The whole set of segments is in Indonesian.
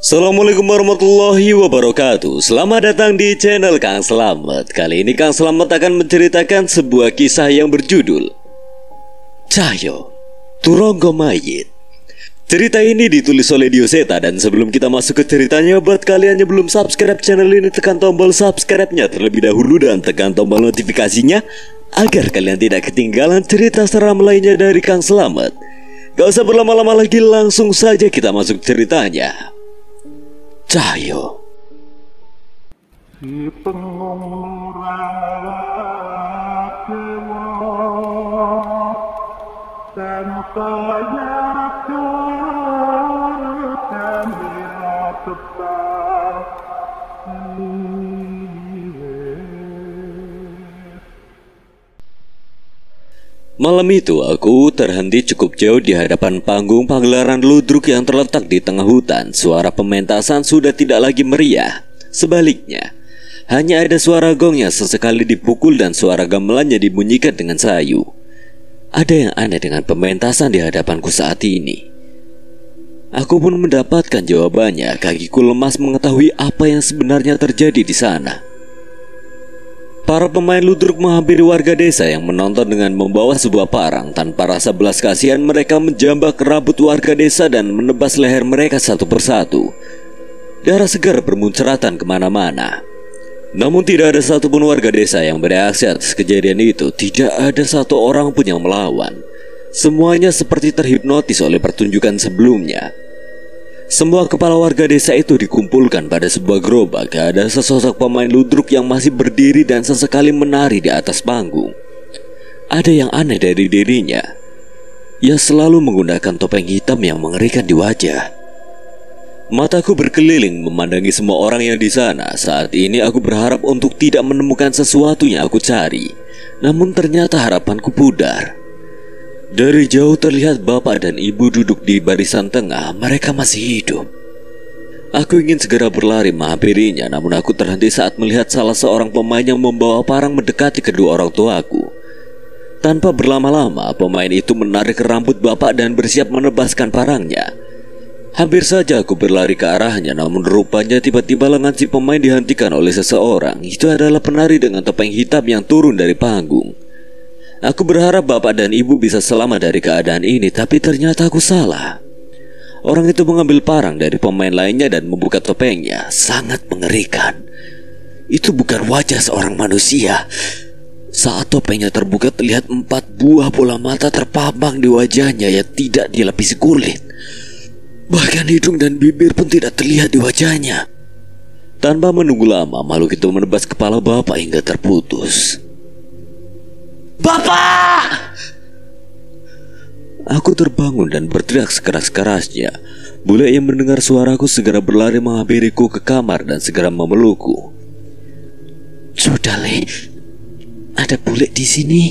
Assalamualaikum warahmatullahi wabarakatuh. Selamat datang di channel Kang Slamet. Kali ini Kang Slamet akan menceritakan sebuah kisah yang berjudul Cahyo Turonggo Mayit. Cerita ini ditulis oleh Dioseta. Dan sebelum kita masuk ke ceritanya, buat kalian yang belum subscribe channel ini, tekan tombol subscribe-nya terlebih dahulu dan tekan tombol notifikasinya agar kalian tidak ketinggalan cerita seram lainnya dari Kang Slamet. Gak usah berlama-lama lagi, langsung saja kita masuk ceritanya. Cahyo. Si pengung nurawa dan kaya kambira tetap Malam itu aku terhenti cukup jauh di hadapan panggung pagelaran ludruk yang terletak di tengah hutan. Suara pementasan sudah tidak lagi meriah. Sebaliknya, hanya ada suara gong yang sesekali dipukul dan suara gamelannya dibunyikan dengan sayu. Ada yang aneh dengan pementasan di hadapanku saat ini. Aku pun mendapatkan jawabannya. Kakiku lemas mengetahui apa yang sebenarnya terjadi di sana. Para pemain ludruk menghampiri warga desa yang menonton dengan membawa sebuah parang. Tanpa rasa belas kasihan, mereka menjambak rambut warga desa dan menebas leher mereka satu persatu. Darah segar bermunceratan kemana-mana. Namun tidak ada satupun warga desa yang bereaksi atas kejadian itu. Tidak ada satu orang pun yang melawan. Semuanya seperti terhipnotis oleh pertunjukan sebelumnya. Semua kepala warga desa itu dikumpulkan pada sebuah gerobak. Ada sesosok pemain ludruk yang masih berdiri dan sesekali menari di atas panggung. Ada yang aneh dari dirinya. Ia selalu menggunakan topeng hitam yang mengerikan di wajah. Mataku berkeliling memandangi semua orang yang di sana. Saat ini aku berharap untuk tidak menemukan sesuatu yang aku cari. Namun ternyata harapanku pudar. Dari jauh terlihat bapak dan ibu duduk di barisan tengah. Mereka masih hidup. Aku ingin segera berlari menghampirinya, namun aku terhenti saat melihat salah seorang pemain yang membawa parang mendekati kedua orang tuaku. Tanpa berlama-lama, pemain itu menarik rambut bapak dan bersiap menebaskan parangnya. Hampir saja aku berlari ke arahnya, namun rupanya tiba-tiba lengan si pemain dihentikan oleh seseorang. Itu adalah penari dengan topeng hitam yang turun dari panggung. Aku berharap bapak dan ibu bisa selamat dari keadaan ini, tapi ternyata aku salah. Orang itu mengambil parang dari pemain lainnya dan membuka topengnya. Sangat mengerikan. Itu bukan wajah seorang manusia. Saat topengnya terbuka, terlihat 4 buah bola mata terpampang di wajahnya yang tidak dilapisi kulit. Bahkan hidung dan bibir pun tidak terlihat di wajahnya. Tanpa menunggu lama, makhluk itu menebas kepala bapak hingga terputus. Bapak! Aku terbangun dan berteriak sekeras-kerasnya. Bule yang mendengar suaraku segera berlari menghampiriku ke kamar dan segera memelukku. Sudah, Le. Ada bule di sini.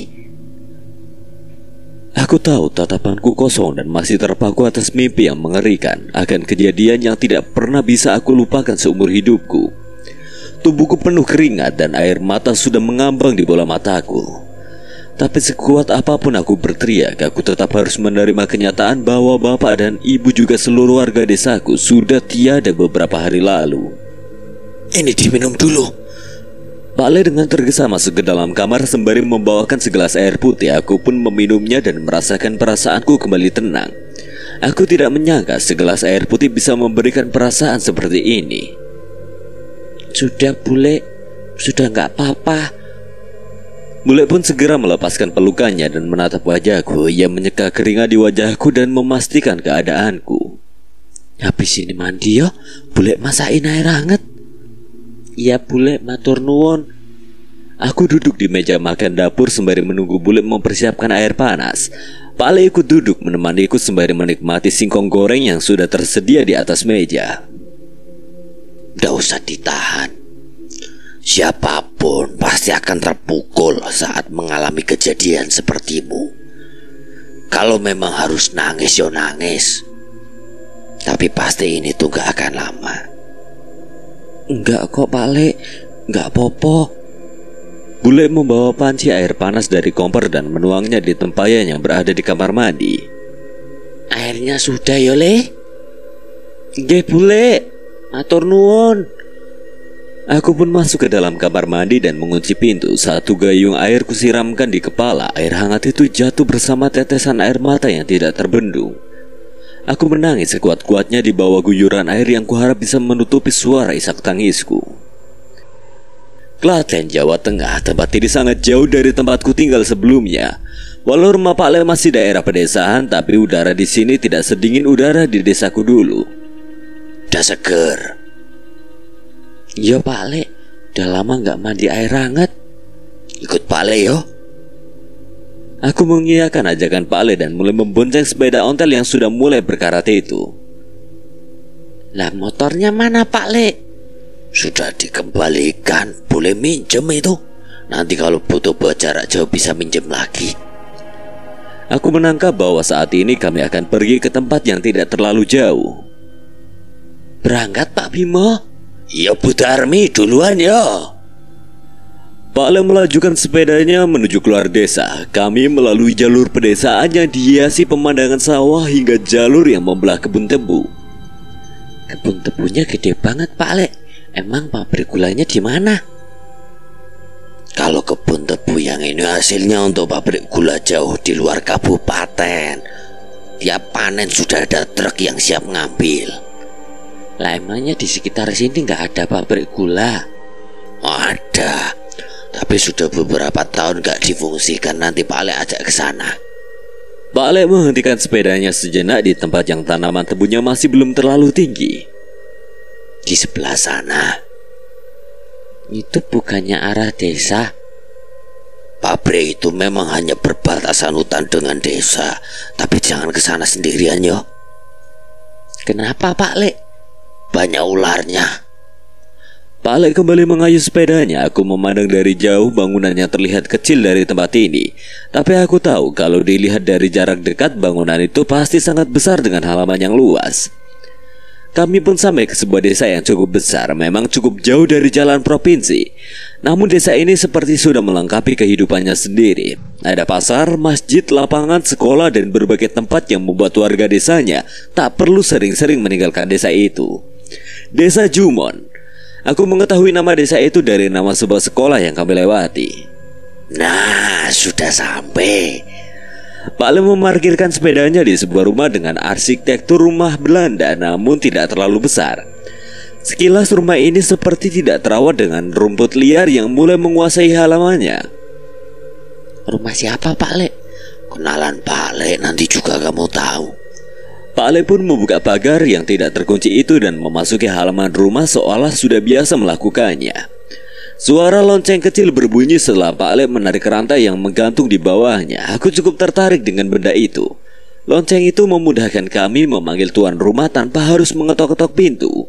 Aku tahu tatapanku kosong dan masih terpaku atas mimpi yang mengerikan akan kejadian yang tidak pernah bisa aku lupakan seumur hidupku. Tubuhku penuh keringat dan air mata sudah mengambang di bola mataku. Tapi sekuat apapun aku berteriak, aku tetap harus menerima kenyataan bahwa bapak dan ibu juga seluruh warga desaku sudah tiada beberapa hari lalu. Ini diminum dulu. Pak Le dengan tergesa masuk ke dalam kamar sembari membawakan segelas air putih. Aku pun meminumnya dan merasakan perasaanku kembali tenang. Aku tidak menyangka segelas air putih bisa memberikan perasaan seperti ini. Sudah, Bule. Sudah gak apa-apa. Bule pun segera melepaskan pelukannya dan menatap wajahku. Ia menyeka keringat di wajahku dan memastikan keadaanku. Habis ini mandi ya, Bule masakin air hangat. Iya Bule, matur nuwun. Aku duduk di meja makan dapur sembari menunggu Bule mempersiapkan air panas. Pak Le ikut duduk menemaniku sembari menikmati singkong goreng yang sudah tersedia di atas meja. Gak usah ditahan. Siapapun pasti akan terpukul saat mengalami kejadian sepertimu. Kalau memang harus nangis, yo nangis. Tapi pasti ini tuh gak akan lama. Enggak kok Pak Le, gak apa-apa. Bule membawa panci air panas dari kompor dan menuangnya di tempayan yang berada di kamar mandi. Airnya sudah ya, Le? Nggih, Bule. Matur nuwun. Aku pun masuk ke dalam kamar mandi dan mengunci pintu. Satu gayung air kusiramkan di kepala. Air hangat itu jatuh bersama tetesan air mata yang tidak terbendung. Aku menangis sekuat-kuatnya di bawah guyuran air yang kuharap bisa menutupi suara isak tangisku. Klaten, Jawa Tengah, tempat ini sangat jauh dari tempatku tinggal sebelumnya. Walau rumah Pak Le masih daerah pedesaan, tapi udara di sini tidak sedingin udara di desaku dulu. Udah seger. Ya Pak Le, udah lama gak mandi air hangat. Ikut Pak Le yo. Aku mengiyakan ajakan Pak Le dan mulai membonceng sepeda ontel yang sudah mulai berkarate itu. Lah motornya mana Pak Le? Sudah dikembalikan, boleh minjem itu. Nanti kalau butuh buat jarak jauh bisa minjem lagi. Aku menangkap bahwa saat ini kami akan pergi ke tempat yang tidak terlalu jauh. Berangkat Pak Bimo? Iya Bu Darmi, duluan ya. Pak Le melajukan sepedanya menuju keluar desa. Kami melalui jalur pedesaan yang dihiasi pemandangan sawah hingga jalur yang membelah kebun tebu. Kebun tebunya gede banget Pak Le. Emang pabrik gulanya di mana? Kalau kebun tebu yang ini hasilnya untuk pabrik gula jauh di luar kabupaten. Tiap panen sudah ada truk yang siap ngambil. Lah emangnya di sekitar sini nggak ada pabrik gula? Ada, tapi sudah beberapa tahun nggak difungsikan. Nanti Pak Le ajak ke sana. Pak Le menghentikan sepedanya sejenak di tempat yang tanaman tebunya masih belum terlalu tinggi. Di sebelah sana. Itu bukannya arah desa? Pabrik itu memang hanya berbatasan hutan dengan desa, tapi jangan ke sana sendirian yo. Kenapa Pak Le? Banyak ularnya. Pak Le kembali mengayuh sepedanya. Aku memandang dari jauh bangunan yang terlihat kecil dari tempat ini. Tapi aku tahu kalau dilihat dari jarak dekat bangunan itu pasti sangat besar dengan halaman yang luas. Kami pun sampai ke sebuah desa yang cukup besar. Memang cukup jauh dari jalan provinsi. Namun desa ini seperti sudah melengkapi kehidupannya sendiri. Ada pasar, masjid, lapangan, sekolah, dan berbagai tempat yang membuat warga desanya tak perlu sering-sering meninggalkan desa itu. Desa Jumon. Aku mengetahui nama desa itu dari nama sebuah sekolah yang kami lewati. Nah, sudah sampai. Pak Le memarkirkan sepedanya di sebuah rumah dengan arsitektur rumah Belanda namun tidak terlalu besar. Sekilas rumah ini seperti tidak terawat dengan rumput liar yang mulai menguasai halamannya. Rumah siapa Pak Le? Kenalan Pak Le, nanti juga kamu tahu. Pak Le pun membuka pagar yang tidak terkunci itu dan memasuki halaman rumah seolah sudah biasa melakukannya. Suara lonceng kecil berbunyi setelah Pak Le menarik rantai yang menggantung di bawahnya. Aku cukup tertarik dengan benda itu. Lonceng itu memudahkan kami memanggil tuan rumah tanpa harus mengetok-ketok pintu.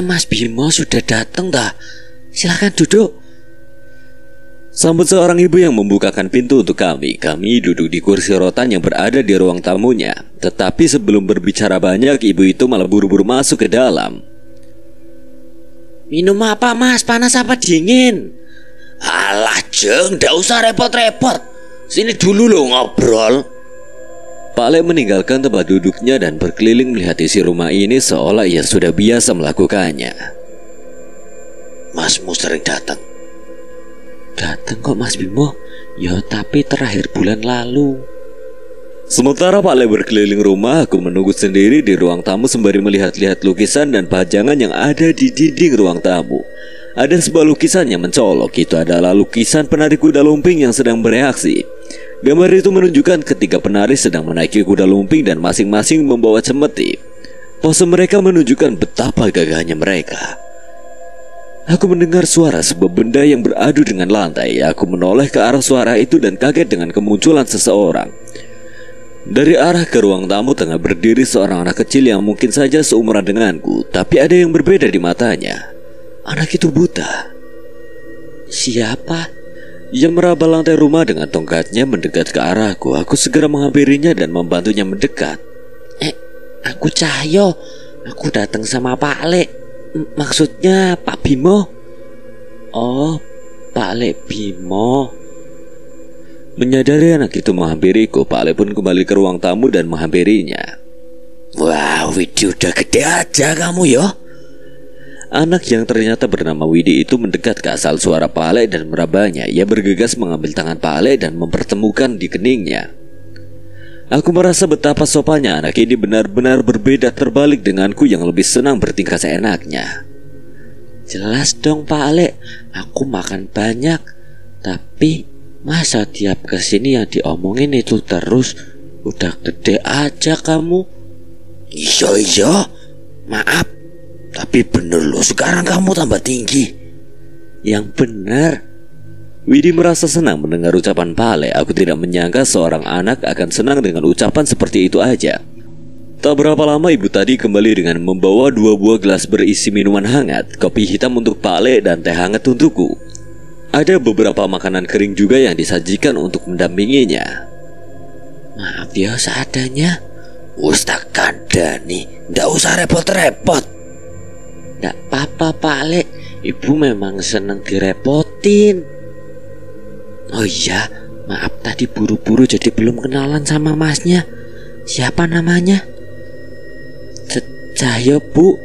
Mas Bimo sudah datang dah. Silahkan duduk. Sambut seorang ibu yang membukakan pintu untuk kami. Kami duduk di kursi rotan yang berada di ruang tamunya. Tetapi sebelum berbicara banyak, ibu itu malah buru-buru masuk ke dalam. Minum apa Mas? Panas apa dingin? Alah Jeng, ndak usah repot-repot. Sini dulu lo ngobrol. Pak Le meninggalkan tempat duduknya dan berkeliling melihat isi rumah ini seolah ia sudah biasa melakukannya. Masmu sering datang? Datang kok Mas Bimo. Ya tapi terakhir bulan lalu. Sementara Pak Le berkeliling rumah, aku menunggu sendiri di ruang tamu sembari melihat-lihat lukisan dan pajangan yang ada di dinding ruang tamu. Ada sebuah lukisan yang mencolok. Itu adalah lukisan penari kuda lumping yang sedang bereaksi. Gambar itu menunjukkan ketiga penari sedang menaiki kuda lumping dan masing-masing membawa cemeti. Pose mereka menunjukkan betapa gagahnya mereka. Aku mendengar suara sebuah benda yang beradu dengan lantai. Aku menoleh ke arah suara itu dan kaget dengan kemunculan seseorang. Dari arah ke ruang tamu tengah berdiri seorang anak kecil yang mungkin saja seumuran denganku, tapi ada yang berbeda di matanya. Anak itu buta. Siapa? Ia meraba lantai rumah dengan tongkatnya mendekat ke arahku. Aku segera menghampirinya dan membantunya mendekat. Aku Cahyo. Aku datang sama Pak Le. Maksudnya Pak Bimo. Oh, Pak Le Bimo. Menyadari anak itu menghampiriku, Pak Le pun kembali ke ruang tamu dan menghampirinya. Wah, Widi udah gede aja kamu ya. Anak yang ternyata bernama Widi itu mendekat ke asal suara Pak Alek dan merabanya. Ia bergegas mengambil tangan Pak Alek dan mempertemukan di keningnya. Aku merasa betapa sopannya anak ini, benar-benar berbeda terbalik denganku yang lebih senang bertingkah seenaknya. Jelas dong Pak Alek, aku makan banyak. Tapi masa tiap kesini yang diomongin itu terus? Udah gede aja kamu. Iya, maaf. Tapi bener loh, sekarang kamu tambah tinggi. Yang bener. Widi merasa senang mendengar ucapan Pak Alek. Aku tidak menyangka seorang anak akan senang dengan ucapan seperti itu aja. Tak berapa lama ibu tadi kembali dengan membawa 2 buah gelas berisi minuman hangat, kopi hitam untuk Pak Alek dan teh hangat untukku. Ada beberapa makanan kering juga yang disajikan untuk mendampinginya. Maaf ya seadanya. Ustaz kandani, ndak usah repot-repot. Nggak apa-apa Pak Alek, ibu memang seneng direpotin. Oh iya, maaf tadi buru-buru jadi belum kenalan sama masnya. Siapa namanya? Cahyo Bu.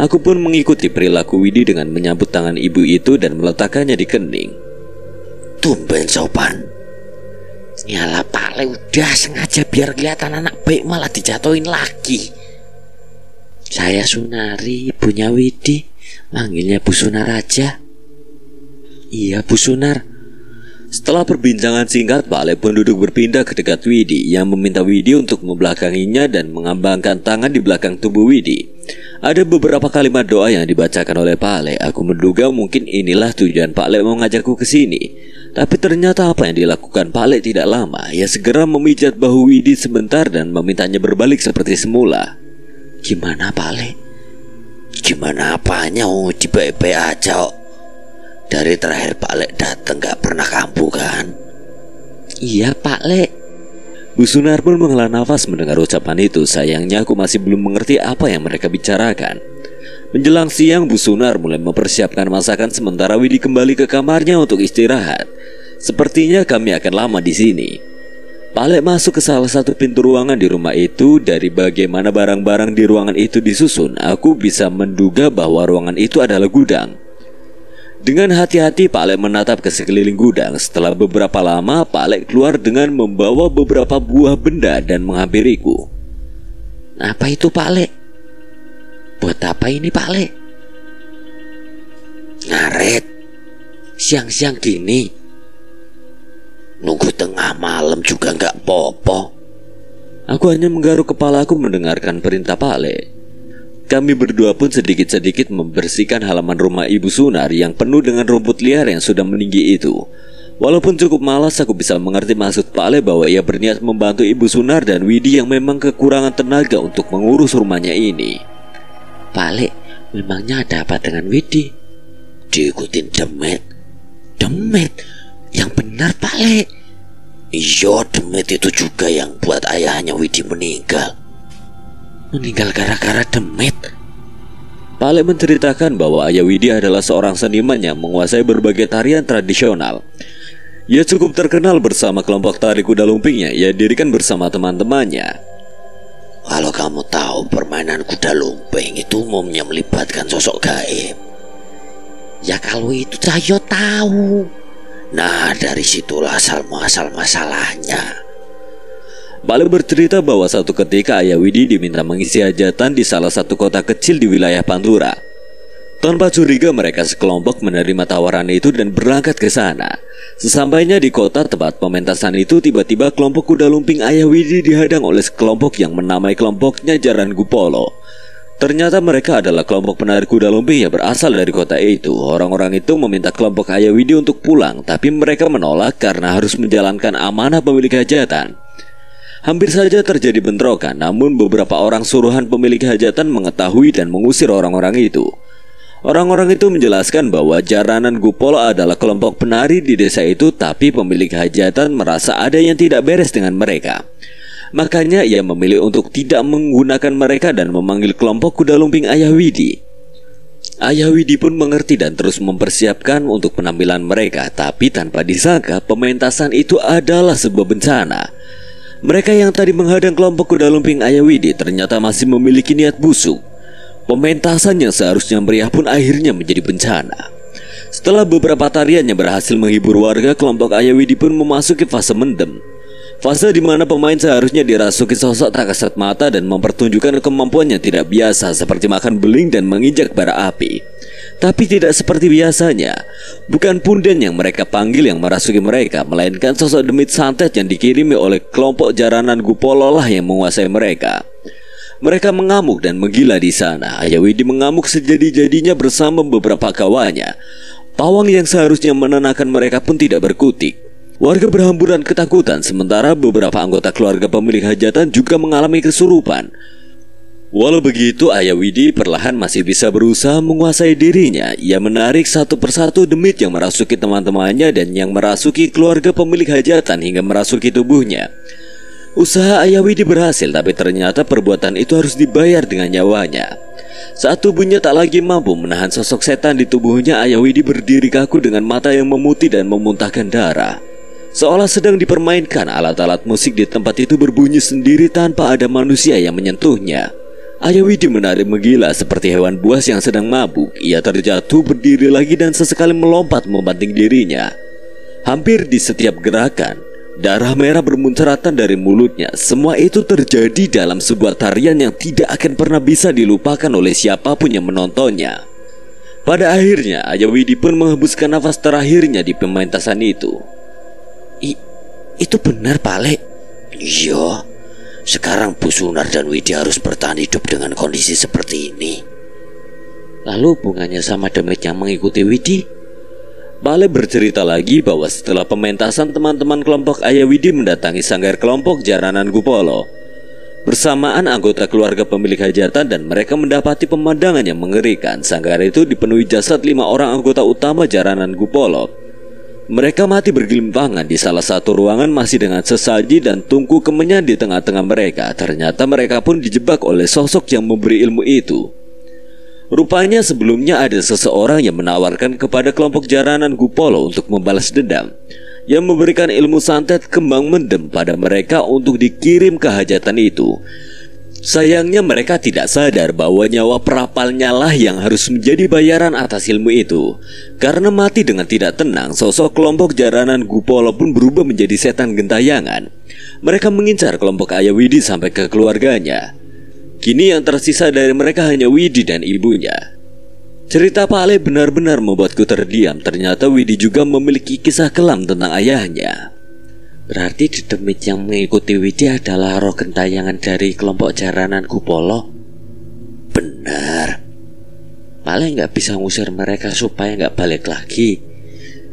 Aku pun mengikuti perilaku Widi dengan menyambut tangan ibu itu dan meletakkannya di kening. Tumben sopan. Yalah Pak Alek, udah sengaja biar kelihatan anak baik malah dijatuhin lagi. Saya Sunari, ibunya Widi. Manggilnya Bu Sunar aja. Iya Bu Sunar. Setelah perbincangan singkat, Pak Alek pun duduk berpindah ke dekat Widi, yang meminta Widi untuk membelakanginya dan mengambangkan tangan di belakang tubuh Widi. Ada beberapa kalimat doa yang dibacakan oleh Pak Alek. Aku menduga mungkin inilah tujuan Pak Alek mengajakku ke sini. Tapi ternyata apa yang dilakukan Pak Alek tidak lama. Ia segera memijat bahu Widi sebentar dan memintanya berbalik seperti semula. Gimana Pak Alek? Gimana apanya, baik-baik aja kok. Dari terakhir Pak Alek datang gak pernah kambuh kan? Iya Pak Alek. Bu Sunar pun menghela nafas mendengar ucapan itu. Sayangnya aku masih belum mengerti apa yang mereka bicarakan. Menjelang siang, Bu Sunar mulai mempersiapkan masakan sementara Widi kembali ke kamarnya untuk istirahat. Sepertinya kami akan lama di sini. Pak Alek masuk ke salah satu pintu ruangan di rumah itu. Dari bagaimana barang-barang di ruangan itu disusun, aku bisa menduga bahwa ruangan itu adalah gudang. Dengan hati-hati Pak Alek menatap ke sekeliling gudang. Setelah beberapa lama, Pak Alek keluar dengan membawa beberapa buah benda dan menghampiriku. Apa itu Pak Alek? Buat apa ini Pak Alek? Ngaret. Siang-siang gini. Nunggu tengah malam juga gak popo. Aku hanya menggaruk kepalaku mendengarkan perintah Pak Alek. Kami berdua pun sedikit-sedikit membersihkan halaman rumah Ibu Sunar yang penuh dengan rumput liar yang sudah meninggi itu. Walaupun cukup malas, aku bisa mengerti maksud Pak Alek bahwa ia berniat membantu Ibu Sunar dan Widi yang memang kekurangan tenaga untuk mengurus rumahnya ini. Pak Alek, memangnya ada apa dengan Widi? Diikutin Demet. Demet? Yang benar Pak Alek. Iya, Demet itu juga yang buat ayahnya Widi meninggal. Meninggal gara-gara Demet? Pak Alek menceritakan bahwa ayah Widi adalah seorang seniman yang menguasai berbagai tarian tradisional. Ia cukup terkenal bersama kelompok tari kuda lumping yang ia dirikan bersama teman-temannya. Kalau kamu tahu, permainan kuda lumping itu umumnya melibatkan sosok gaib. Ya kalau itu Cahyo tahu. Nah, dari situlah asal-muasal masalahnya. Pak Alek bercerita bahwa satu ketika ayah Widi diminta mengisi hajatan di salah satu kota kecil di wilayah Pantura. Tanpa curiga mereka sekelompok menerima tawaran itu dan berangkat ke sana. Sesampainya di kota tempat pementasan itu, tiba-tiba kelompok kuda lumping ayah Widi dihadang oleh sekelompok yang menamai kelompoknya Jaran Gupolo. Ternyata mereka adalah kelompok penari kuda lumping yang berasal dari kota itu. Orang-orang itu meminta kelompok ayah Widi untuk pulang, tapi mereka menolak karena harus menjalankan amanah pemilik hajatan. Hampir saja terjadi bentrokan, namun beberapa orang suruhan pemilik hajatan mengetahui dan mengusir orang-orang itu. Orang-orang itu menjelaskan bahwa Jaranan Gupolo adalah kelompok penari di desa itu, tapi pemilik hajatan merasa ada yang tidak beres dengan mereka. Makanya ia memilih untuk tidak menggunakan mereka dan memanggil kelompok kuda lumping ayah Widi. Ayah Widi pun mengerti dan terus mempersiapkan untuk penampilan mereka. Tapi tanpa disangka, pementasan itu adalah sebuah bencana. Mereka yang tadi menghadang kelompok kuda lumping ayah Widi ternyata masih memiliki niat busuk. Pementasan yang seharusnya meriah pun akhirnya menjadi bencana. Setelah beberapa tarian yang berhasil menghibur warga, kelompok Ayah Widi pun memasuki fase mendem. Fase di mana pemain seharusnya dirasuki sosok tak kasat mata dan mempertunjukkan kemampuan yang tidak biasa seperti makan beling dan menginjak bara api. Tapi tidak seperti biasanya, bukan punden yang mereka panggil yang merasuki mereka, melainkan sosok demit santet yang dikirimi oleh kelompok jaranan Gupolo lah yang menguasai mereka. Mereka mengamuk dan menggila di sana. Ayah Widi mengamuk sejadi-jadinya bersama beberapa kawannya. Pawang yang seharusnya menenangkan mereka pun tidak berkutik. Warga berhamburan ketakutan, sementara beberapa anggota keluarga pemilik hajatan juga mengalami kesurupan. Walau begitu, Ayah Widi perlahan masih bisa berusaha menguasai dirinya. Ia menarik satu persatu demit yang merasuki teman-temannya dan yang merasuki keluarga pemilik hajatan hingga merasuki tubuhnya. Usaha Ayah Widi berhasil, tapi ternyata perbuatan itu harus dibayar dengan nyawanya. Saat tubuhnya tak lagi mampu menahan sosok setan di tubuhnya, Ayah Widi berdiri kaku dengan mata yang memutih dan memuntahkan darah. Seolah sedang dipermainkan, alat-alat musik di tempat itu berbunyi sendiri tanpa ada manusia yang menyentuhnya. Ayah Widi menari menggila seperti hewan buas yang sedang mabuk. Ia terjatuh, berdiri lagi dan sesekali melompat membanting dirinya. Hampir di setiap gerakan, darah merah bermunceratan dari mulutnya. Semua itu terjadi dalam sebuah tarian yang tidak akan pernah bisa dilupakan oleh siapapun yang menontonnya. Pada akhirnya, Ayah Widi pun menghembuskan nafas terakhirnya di pementasan itu. Itu benar, Pak Lek? Iya. Sekarang Bu Sunar dan Widi harus bertahan hidup dengan kondisi seperti ini. Lalu hubungannya sama demit yang mengikuti Widi? Bale bercerita lagi bahwa setelah pementasan, teman-teman kelompok Ayah Widi mendatangi sanggar kelompok jaranan Gupolo. Bersamaan anggota keluarga pemilik hajatan dan mereka mendapati pemandangan yang mengerikan. Sanggar itu dipenuhi jasad 5 orang anggota utama jaranan Gupolo. Mereka mati bergelimpangan di salah satu ruangan masih dengan sesaji dan tungku kemenyan di tengah-tengah mereka. Ternyata mereka pun dijebak oleh sosok yang memberi ilmu itu. Rupanya sebelumnya ada seseorang yang menawarkan kepada kelompok jaranan Gupolo untuk membalas dendam, yang memberikan ilmu santet kembang mendem pada mereka untuk dikirim ke hajatan itu. Sayangnya mereka tidak sadar bahwa nyawa perapalnya lah yang harus menjadi bayaran atas ilmu itu. Karena mati dengan tidak tenang, sosok kelompok jaranan Gupolo pun berubah menjadi setan gentayangan. Mereka mengincar kelompok Ayah Widi sampai ke keluarganya. Kini yang tersisa dari mereka hanya Widi dan ibunya. Cerita Pak Ale benar-benar membuatku terdiam. Ternyata Widi juga memiliki kisah kelam tentang ayahnya. Berarti demit yang mengikuti Widi adalah roh gentayangan dari kelompok jaranan Gupolo. Benar. Paling nggak bisa ngusir mereka supaya nggak balik lagi.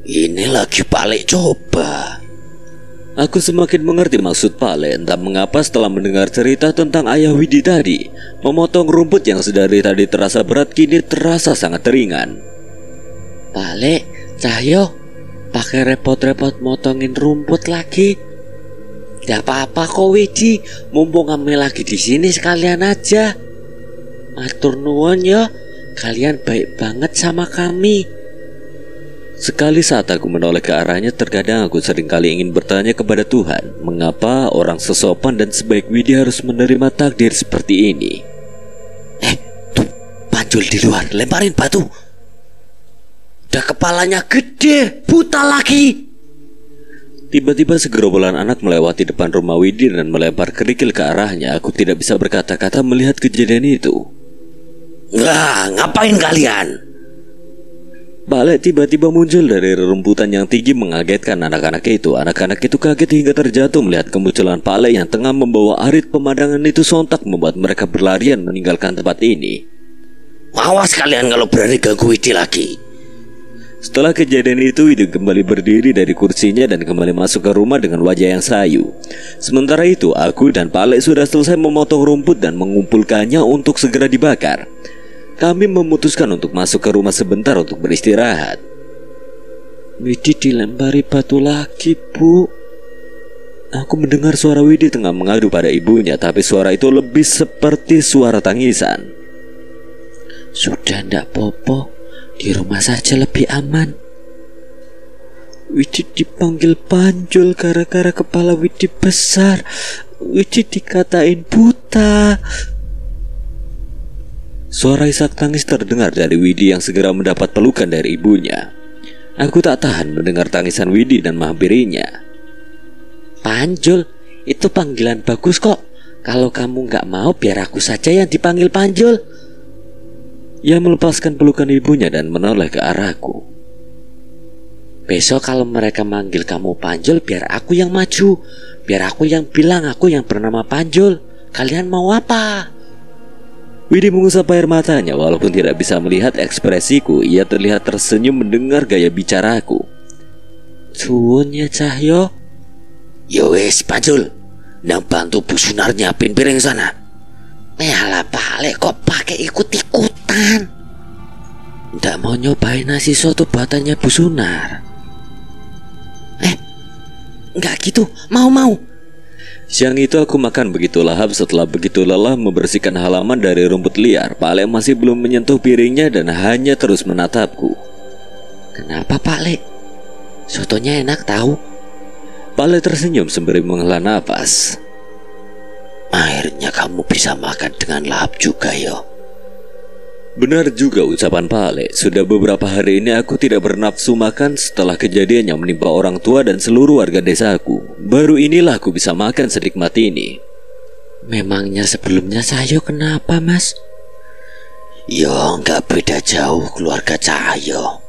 Ini lagi balik coba. Aku semakin mengerti maksud Pale. Entah mengapa setelah mendengar cerita tentang Ayah Widi tadi, memotong rumput yang sedari tadi terasa berat kini terasa sangat ringan. Pale, Cahyo, pakai repot-repot motongin rumput lagi. Gak apa-apa kok Widi, mumpung kami lagi di sini sekalian aja. Matur nuwun ya, kalian baik banget sama kami. Sekali saat aku menoleh ke arahnya, terkadang aku seringkali ingin bertanya kepada Tuhan, mengapa orang sesopan dan sebaik Widi harus menerima takdir seperti ini. Tuh, Panjul di luar, lemparin batu. Udah kepalanya gede, buta lagi. Tiba-tiba segerombolan anak melewati depan rumah Widi dan melempar kerikil ke arahnya. Aku tidak bisa berkata-kata melihat kejadian itu. Ngapain kalian? Balik tiba-tiba muncul dari rerumputan yang tinggi mengagetkan anak-anak itu. Anak-anak itu kaget hingga terjatuh melihat kemunculan Pale yang tengah membawa arit. Pemandangan itu sontak membuat mereka berlarian meninggalkan tempat ini. Awas kalian kalau berani ganggu Widi lagi. Setelah kejadian itu, Widi kembali berdiri dari kursinya dan kembali masuk ke rumah dengan wajah yang sayu. Sementara itu, aku dan Pale sudah selesai memotong rumput dan mengumpulkannya untuk segera dibakar. Kami memutuskan untuk masuk ke rumah sebentar untuk beristirahat. Widi dilempari batu lagi, Bu. Aku mendengar suara Widi tengah mengadu pada ibunya, tapi suara itu lebih seperti suara tangisan. Sudah ndak popo, di rumah saja lebih aman. Widi dipanggil Panjul gara-gara kepala Widi besar. Widi dikatain buta. Suara isak tangis terdengar dari Widi yang segera mendapat pelukan dari ibunya. Aku tak tahan mendengar tangisan Widi dan menghampirinya. Panjul, itu panggilan bagus kok. Kalau kamu gak mau, biar aku saja yang dipanggil Panjul. Ia melepaskan pelukan ibunya dan menoleh ke arahku. Besok kalau mereka manggil kamu Panjul, biar aku yang maju. Biar aku yang bilang aku yang bernama Panjul. Kalian mau apa? Widi mengusap air matanya. Walaupun tidak bisa melihat ekspresiku, ia terlihat tersenyum mendengar gaya bicaraku. Suwun ya Cahyo. Ya wes Panjul, nang bantu Bu Sunar nyiapin piring sana. Alah Pak Lek, kok pakai ikut-ikutan? Ndak mau nyobain nasi soto buatannya Bu Sunar. Enggak gitu, mau. Siang itu aku makan begitu lahap. Setelah begitu lelah membersihkan halaman dari rumput liar, Pak Lek masih belum menyentuh piringnya dan hanya terus menatapku. Kenapa Pak Lek? Sotonya enak tahu. Pak Lek tersenyum sembari menghela nafas. Akhirnya kamu bisa makan dengan lahap juga yo. Benar juga ucapan Pak Lek. Sudah beberapa hari ini aku tidak bernafsu makan setelah kejadian yang menimpa orang tua dan seluruh warga desaku. Baru inilah aku bisa makan sedikmat ini. Memangnya sebelumnya Cahyo kenapa Mas? Yo nggak beda jauh keluarga Cahyo.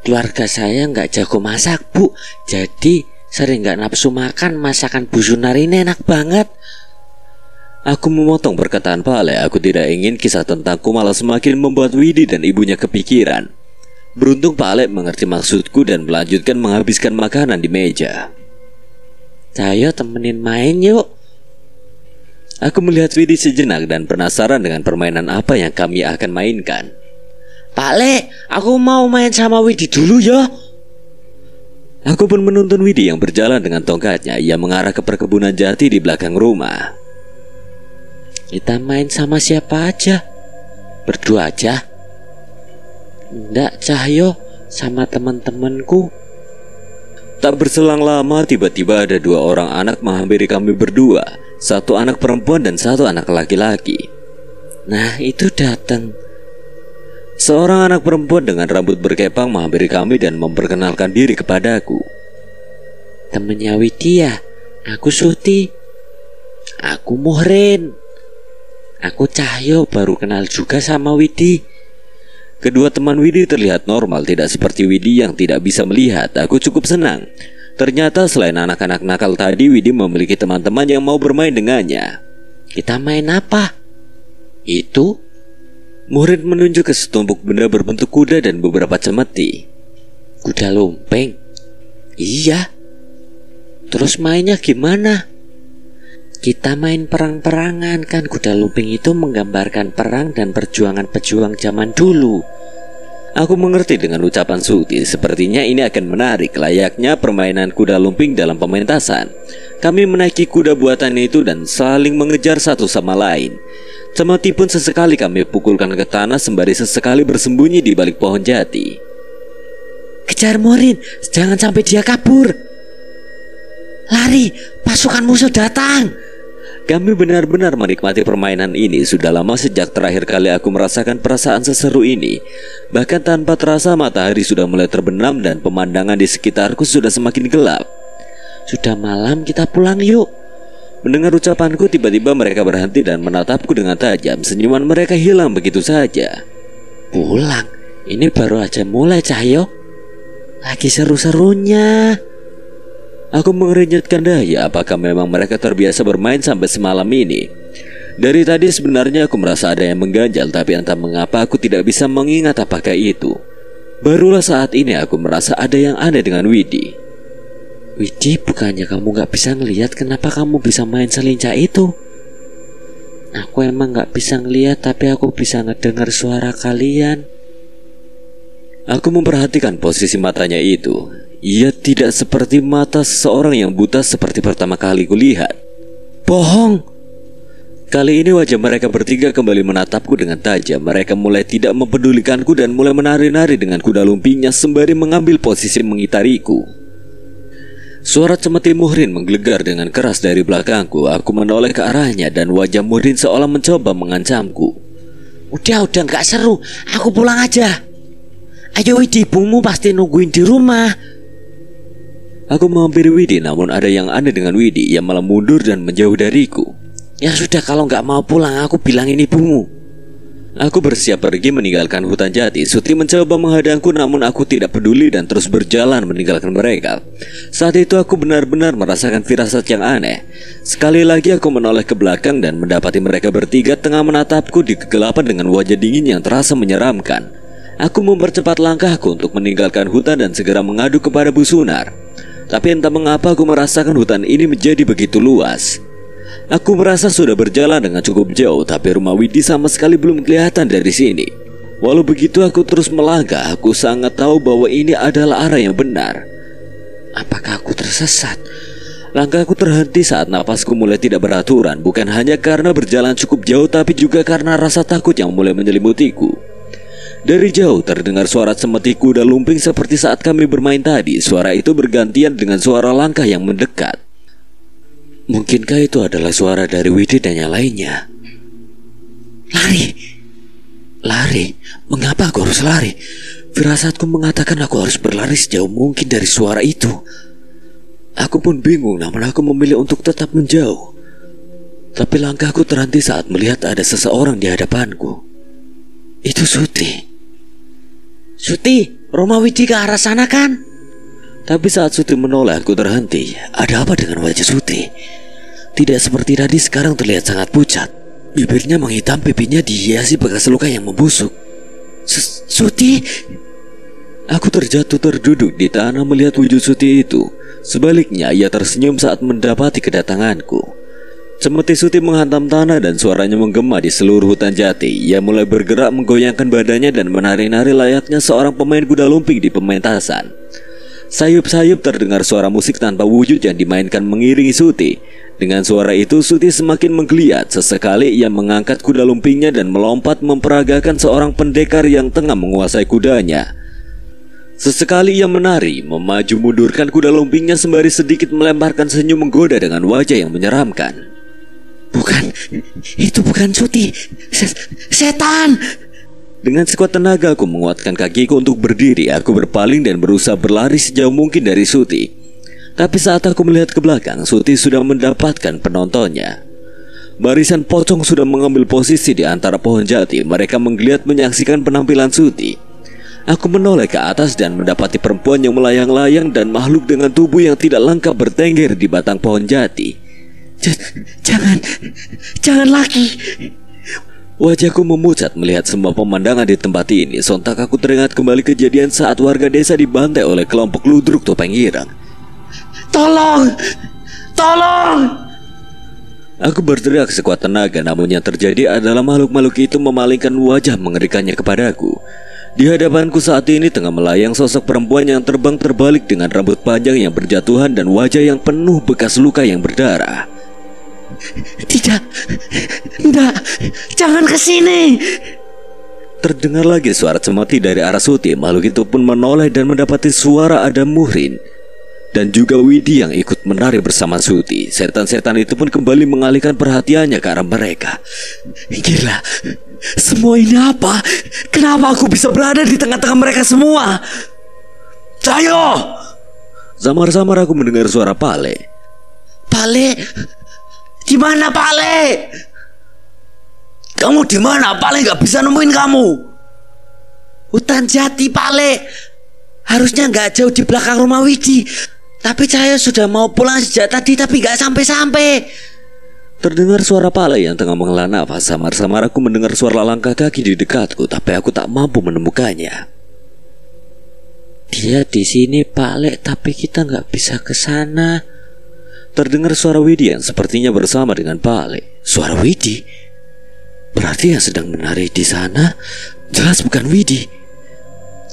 Keluarga saya nggak jago masak Bu. Jadi sering nggak nafsu makan. Masakan Bu Sunar ini enak banget. Aku memotong perkataan Pak Lek. Aku tidak ingin kisah tentangku malah semakin membuat Widi dan ibunya kepikiran. Beruntung Pak Lek mengerti maksudku dan melanjutkan menghabiskan makanan di meja. Cahyo temenin main yuk. Aku melihat Widi sejenak dan penasaran dengan permainan apa yang kami akan mainkan. Pak Lek, aku mau main sama Widi dulu ya. Aku pun menuntun Widi yang berjalan dengan tongkatnya. Ia mengarah ke perkebunan jati di belakang rumah. Kita main sama siapa aja? Berdua aja? Enggak Cahyo, sama teman-temanku. Tak berselang lama tiba-tiba ada dua orang anak menghampiri kami berdua. Satu anak perempuan dan satu anak laki-laki. Nah itu datang. Seorang anak perempuan dengan rambut berkepang menghampiri kami dan memperkenalkan diri kepadaku. Temennya Widya, aku Suti. Aku Muhrin. Aku Cahyo, baru kenal juga sama Widi. Kedua teman Widi terlihat normal, tidak seperti Widi yang tidak bisa melihat. Aku cukup senang. Ternyata selain anak-anak nakal tadi, Widi memiliki teman-teman yang mau bermain dengannya. Kita main apa? Itu? Murid menunjuk ke setumpuk benda berbentuk kuda dan beberapa cemeti. Kuda lumping? Iya. Terus mainnya gimana? Kita main perang-perangan kan. Kuda lumping itu menggambarkan perang dan perjuangan pejuang zaman dulu. Aku mengerti dengan ucapan Suti. Sepertinya ini akan menarik. Layaknya permainan kuda lumping dalam pementasan. Kami menaiki kuda buatan itu dan saling mengejar satu sama lain. Cemeti pun sesekali kami pukulkan ke tanah sembari sesekali bersembunyi di balik pohon jati. Kejar Murin, jangan sampai dia kabur. Lari, pasukan musuh datang. Kami benar-benar menikmati permainan ini. Sudah lama sejak terakhir kali aku merasakan perasaan seseru ini. Bahkan tanpa terasa matahari sudah mulai terbenam dan pemandangan di sekitarku sudah semakin gelap. Sudah malam, kita pulang yuk. Mendengar ucapanku, tiba-tiba mereka berhenti dan menatapku dengan tajam. Senyuman mereka hilang begitu saja. Pulang? Ini baru aja mulai Cahyo. Lagi seru-serunya. Aku mengernyitkan dahi. Apakah memang mereka terbiasa bermain sampai semalam ini? Dari tadi sebenarnya aku merasa ada yang mengganjal, tapi entah mengapa aku tidak bisa mengingat apakah itu. Barulah saat ini aku merasa ada yang aneh dengan Widi. Widi, bukannya kamu gak bisa ngelihat, kenapa kamu bisa main selincah itu? Aku emang gak bisa ngelihat, tapi aku bisa ngedengar suara kalian. Aku memperhatikan posisi matanya itu. Ia tidak seperti mata seseorang yang buta seperti pertama kali kulihat. Bohong. Kali ini wajah mereka bertiga kembali menatapku dengan tajam. Mereka mulai tidak mempedulikanku dan mulai menari-nari dengan kuda lumpingnya sembari mengambil posisi mengitariku. Suara cemeti Muhrin menggelegar dengan keras dari belakangku. Aku menoleh ke arahnya dan wajah Muhrin seolah mencoba mengancamku. Udah nggak seru. Aku pulang aja. Ayo Widi, ibumu pasti nungguin di rumah. Aku menghampiri Widi, namun ada yang aneh dengan Widi. Ia malah mundur dan menjauh dariku. Ya sudah, kalau nggak mau pulang aku bilangin ibumu. Aku bersiap pergi meninggalkan hutan jati. Suti mencoba menghadangku, namun aku tidak peduli dan terus berjalan meninggalkan mereka. Saat itu aku benar-benar merasakan firasat yang aneh. Sekali lagi aku menoleh ke belakang dan mendapati mereka bertiga tengah menatapku di kegelapan dengan wajah dingin yang terasa menyeramkan. Aku mempercepat langkahku untuk meninggalkan hutan dan segera mengadu kepada Bu Sunar. Tapi entah mengapa aku merasakan hutan ini menjadi begitu luas. Aku merasa sudah berjalan dengan cukup jauh, tapi rumah Widi sama sekali belum kelihatan dari sini. Walau begitu aku terus melangkah. Aku sangat tahu bahwa ini adalah arah yang benar. Apakah aku tersesat? Langkahku terhenti saat napasku mulai tidak beraturan. Bukan hanya karena berjalan cukup jauh, tapi juga karena rasa takut yang mulai menyelimutiku. Dari jauh terdengar suara semetik kuda lumping seperti saat kami bermain tadi. Suara itu bergantian dengan suara langkah yang mendekat. Mungkinkah itu adalah suara dari Widi dan yang lainnya? Lari. Mengapa aku harus lari? Firasatku mengatakan aku harus berlari sejauh mungkin dari suara itu. Aku pun bingung, namun aku memilih untuk tetap menjauh. Tapi langkahku terhenti saat melihat ada seseorang di hadapanku. Itu Suti. Suti, rumah Widi ke arah sana kan? Tapi saat Suti menoleh, aku terhenti. Ada apa dengan wajah Suti? Tidak seperti tadi, sekarang terlihat sangat pucat. Bibirnya menghitam, pipinya dihiasi bekas luka yang membusuk. Suti? Aku terjatuh terduduk di tanah melihat wujud Suti itu. Sebaliknya, ia tersenyum saat mendapati kedatanganku. Semeti Suti menghantam tanah dan suaranya menggema di seluruh hutan jati. Ia mulai bergerak menggoyangkan badannya dan menari-nari layaknya seorang pemain kuda lumping di pementasan. Sayup-sayup terdengar suara musik tanpa wujud yang dimainkan mengiringi Suti. Dengan suara itu Suti semakin menggeliat. Sesekali ia mengangkat kuda lumpingnya dan melompat memperagakan seorang pendekar yang tengah menguasai kudanya. Sesekali ia menari, memaju mundurkan kuda lumpingnya sembari sedikit melemparkan senyum menggoda dengan wajah yang menyeramkan. Itu bukan Suti. Setan. Dengan sekuat tenaga aku menguatkan kakiku untuk berdiri. Aku berpaling dan berusaha berlari sejauh mungkin dari Suti. Tapi saat aku melihat ke belakang, Suti sudah mendapatkan penontonnya. Barisan pocong sudah mengambil posisi di antara pohon jati. Mereka menggeliat menyaksikan penampilan Suti. Aku menoleh ke atas dan mendapati perempuan yang melayang-layang dan makhluk dengan tubuh yang tidak lengkap bertengger di batang pohon jati. Jangan lagi. Wajahku memucat melihat semua pemandangan di tempat ini. Sontak aku teringat kembali kejadian saat warga desa dibantai oleh kelompok ludruk topeng ireng. Tolong! Aku berteriak sekuat tenaga, namun yang terjadi adalah makhluk-makhluk itu memalingkan wajah mengerikannya kepadaku. Di hadapanku saat ini tengah melayang sosok perempuan yang terbang terbalik dengan rambut panjang yang berjatuhan dan wajah yang penuh bekas luka yang berdarah. Tidak, jangan kesini. Terdengar lagi suara cemeti dari arah Suti. Makhluk itu pun menoleh dan mendapati suara Adam Muhrin dan juga Widi yang ikut menari bersama Suti. Setan-setan itu pun kembali mengalihkan perhatiannya ke arah mereka. Gila, semua ini apa? Kenapa aku bisa berada di tengah-tengah mereka semua? Cayo! Samar-samar aku mendengar suara Pale. Pale? Di mana Pale? Kamu di mana? Pale nggak bisa nemuin kamu. Hutan jati Pale. Harusnya nggak jauh di belakang rumah Widi. Tapi saya sudah mau pulang sejak tadi tapi nggak sampai-sampai. Terdengar suara Pale yang tengah menghela nafas. Samar-samar aku mendengar suara langkah kaki di dekatku, tapi aku tak mampu menemukannya. Dia di sini Pale, tapi kita nggak bisa ke sana. Terdengar suara Widi yang sepertinya bersama dengan Pale. Suara Widi? Berarti yang sedang menari di sana jelas bukan Widi.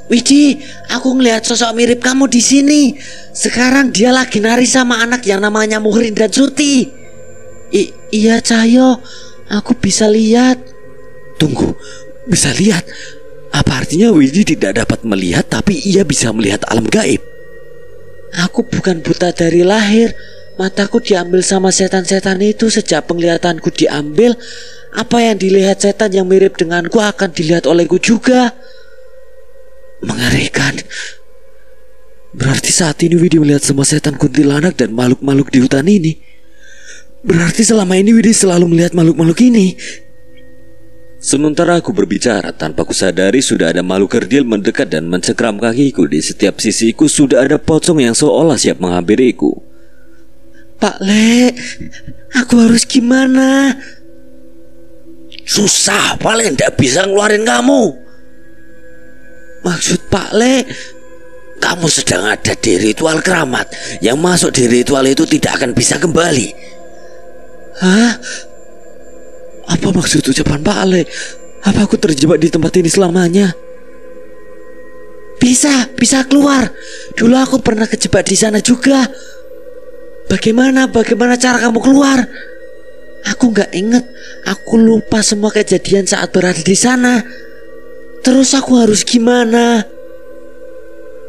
Widi, aku ngelihat sosok mirip kamu di sini. Sekarang dia lagi nari sama anak yang namanya Muhrin dan Suti. Iya Cahyo, aku bisa lihat. Tunggu, bisa lihat? Apa artinya Widi tidak dapat melihat tapi ia bisa melihat alam gaib? Aku bukan buta dari lahir. Mataku diambil sama setan-setan itu. Sejak penglihatanku diambil, Apa yang dilihat setan yang mirip denganku akan dilihat olehku juga. Mengerikan. Berarti saat ini Widi melihat semua setan, kuntilanak, dan makhluk-makhluk di hutan ini. Berarti selama ini Widi selalu melihat makhluk-makhluk ini. Sementara aku berbicara, tanpa kusadari sudah ada makhluk kerdil mendekat dan mencengkram kakiku. Di setiap sisiku sudah ada pocong yang seolah siap menghampiriku. Pak Le, aku harus gimana? Susah, paling tidak bisa ngeluarin kamu. Maksud Pak Le, kamu sedang ada di ritual keramat. Yang masuk di ritual itu tidak akan bisa kembali. hah? Apa maksud ucapan Pak Le? Apa aku terjebak di tempat ini selamanya? Bisa keluar. Dulu aku pernah kejebak di sana juga. Bagaimana cara kamu keluar? Aku nggak inget. Aku lupa semua kejadian saat berada di sana. Terus aku harus gimana?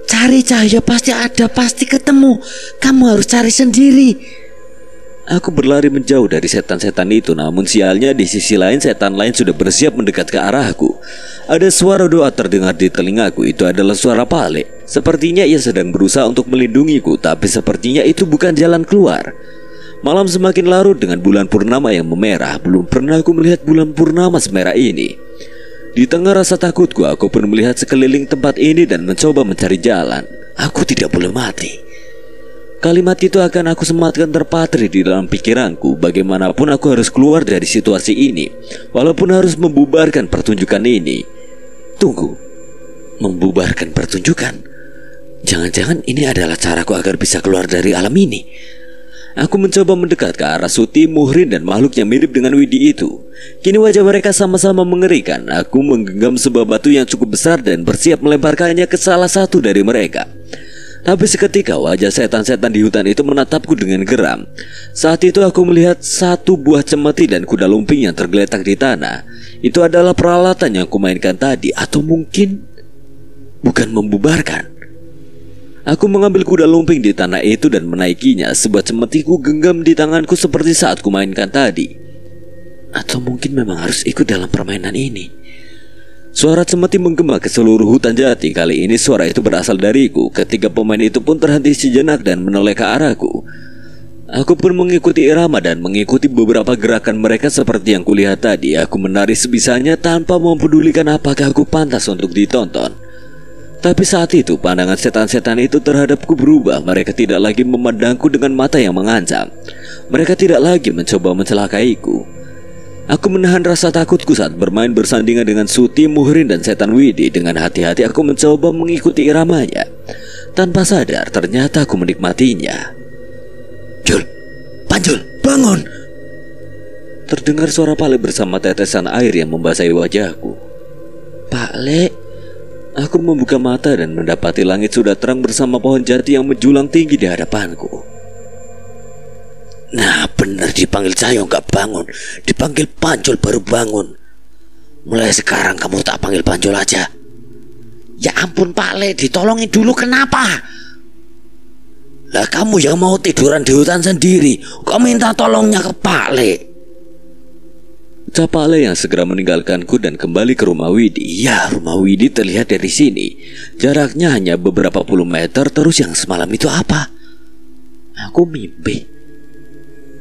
Cari cahaya, pasti ada, pasti ketemu. Kamu harus cari sendiri. Aku berlari menjauh dari setan-setan itu. Namun sialnya di sisi lain setan lain sudah bersiap mendekat ke arahku. Ada suara doa terdengar di telingaku. Itu adalah suara Pak Le. Sepertinya ia sedang berusaha untuk melindungiku. Tapi sepertinya itu bukan jalan keluar. Malam semakin larut dengan bulan purnama yang memerah. Belum pernah aku melihat bulan purnama semerah ini. Di tengah rasa takutku, aku pun melihat sekeliling tempat ini dan mencoba mencari jalan. Aku tidak boleh mati. Kalimat itu akan aku sematkan terpatri di dalam pikiranku. Bagaimanapun aku harus keluar dari situasi ini, walaupun harus membubarkan pertunjukan ini. Tunggu, membubarkan pertunjukan? Jangan-jangan ini adalah caraku agar bisa keluar dari alam ini. Aku mencoba mendekat ke arah Suti, Muhrin, dan makhluk yang mirip dengan Widi itu. Kini wajah mereka sama-sama mengerikan. Aku menggenggam sebuah batu yang cukup besar dan bersiap melemparkannya ke salah satu dari mereka. Tapi seketika wajah setan-setan di hutan itu menatapku dengan geram. Saat itu aku melihat satu buah cemeti dan kuda lumping yang tergeletak di tanah. Itu adalah peralatan yang kumainkan tadi. Atau mungkin bukan membubarkan. Aku mengambil kuda lumping di tanah itu dan menaikinya. Sebuah cemeti ku genggam di tanganku seperti saat kumainkan tadi. Atau mungkin memang harus ikut dalam permainan ini. Suara cemeti menggema ke seluruh hutan jati. Kali ini suara itu berasal dariku. Ketiga pemain itu pun terhenti sejenak dan menoleh ke arahku. Aku pun mengikuti irama dan mengikuti beberapa gerakan mereka seperti yang kulihat tadi. Aku menari sebisanya tanpa mempedulikan apakah aku pantas untuk ditonton. Tapi saat itu pandangan setan-setan itu terhadapku berubah. Mereka tidak lagi memandangku dengan mata yang mengancam. Mereka tidak lagi mencoba mencelakaiku. Aku menahan rasa takutku saat bermain bersandingan dengan Suti, Muhrin, dan setan Widi. Dengan hati-hati aku mencoba mengikuti iramanya. Tanpa sadar ternyata aku menikmatinya. Jul, Panjul, bangun! Terdengar suara Pak Le bersama tetesan air yang membasahi wajahku. Pak Le. Aku membuka mata dan mendapati langit sudah terang bersama pohon jati yang menjulang tinggi di hadapanku. Nah benar, dipanggil Cahyo gak bangun, dipanggil Panjul baru bangun. Mulai sekarang kamu tak panggil Panjul aja. Ya ampun Pak Le, ditolongin dulu, kenapa? Lah kamu yang mau tiduran di hutan sendiri, kok minta tolongnya ke Pak Le? Ucap Pak Le yang segera meninggalkanku dan kembali ke rumah Widi. Ya, rumah Widi terlihat dari sini. Jaraknya hanya beberapa puluh meter. Terus yang semalam itu apa? Aku mimpi.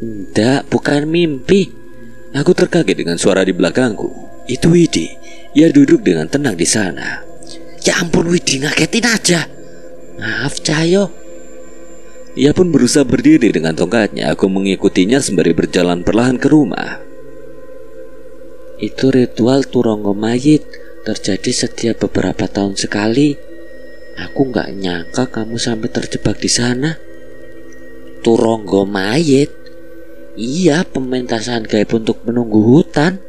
Enggak, bukan mimpi. Aku terkaget dengan suara di belakangku. Itu Widi. Ia duduk dengan tenang di sana. Ya ampun Widi, ngagetin aja. Maaf Cahyo. Ia pun berusaha berdiri dengan tongkatnya. Aku mengikutinya sembari berjalan perlahan ke rumah. Itu ritual Turonggo Mayit, terjadi setiap beberapa tahun sekali. Aku nggak nyangka kamu sampai terjebak di sana. Turonggo Mayit? Iya, pementasan gaib untuk menunggu hutan.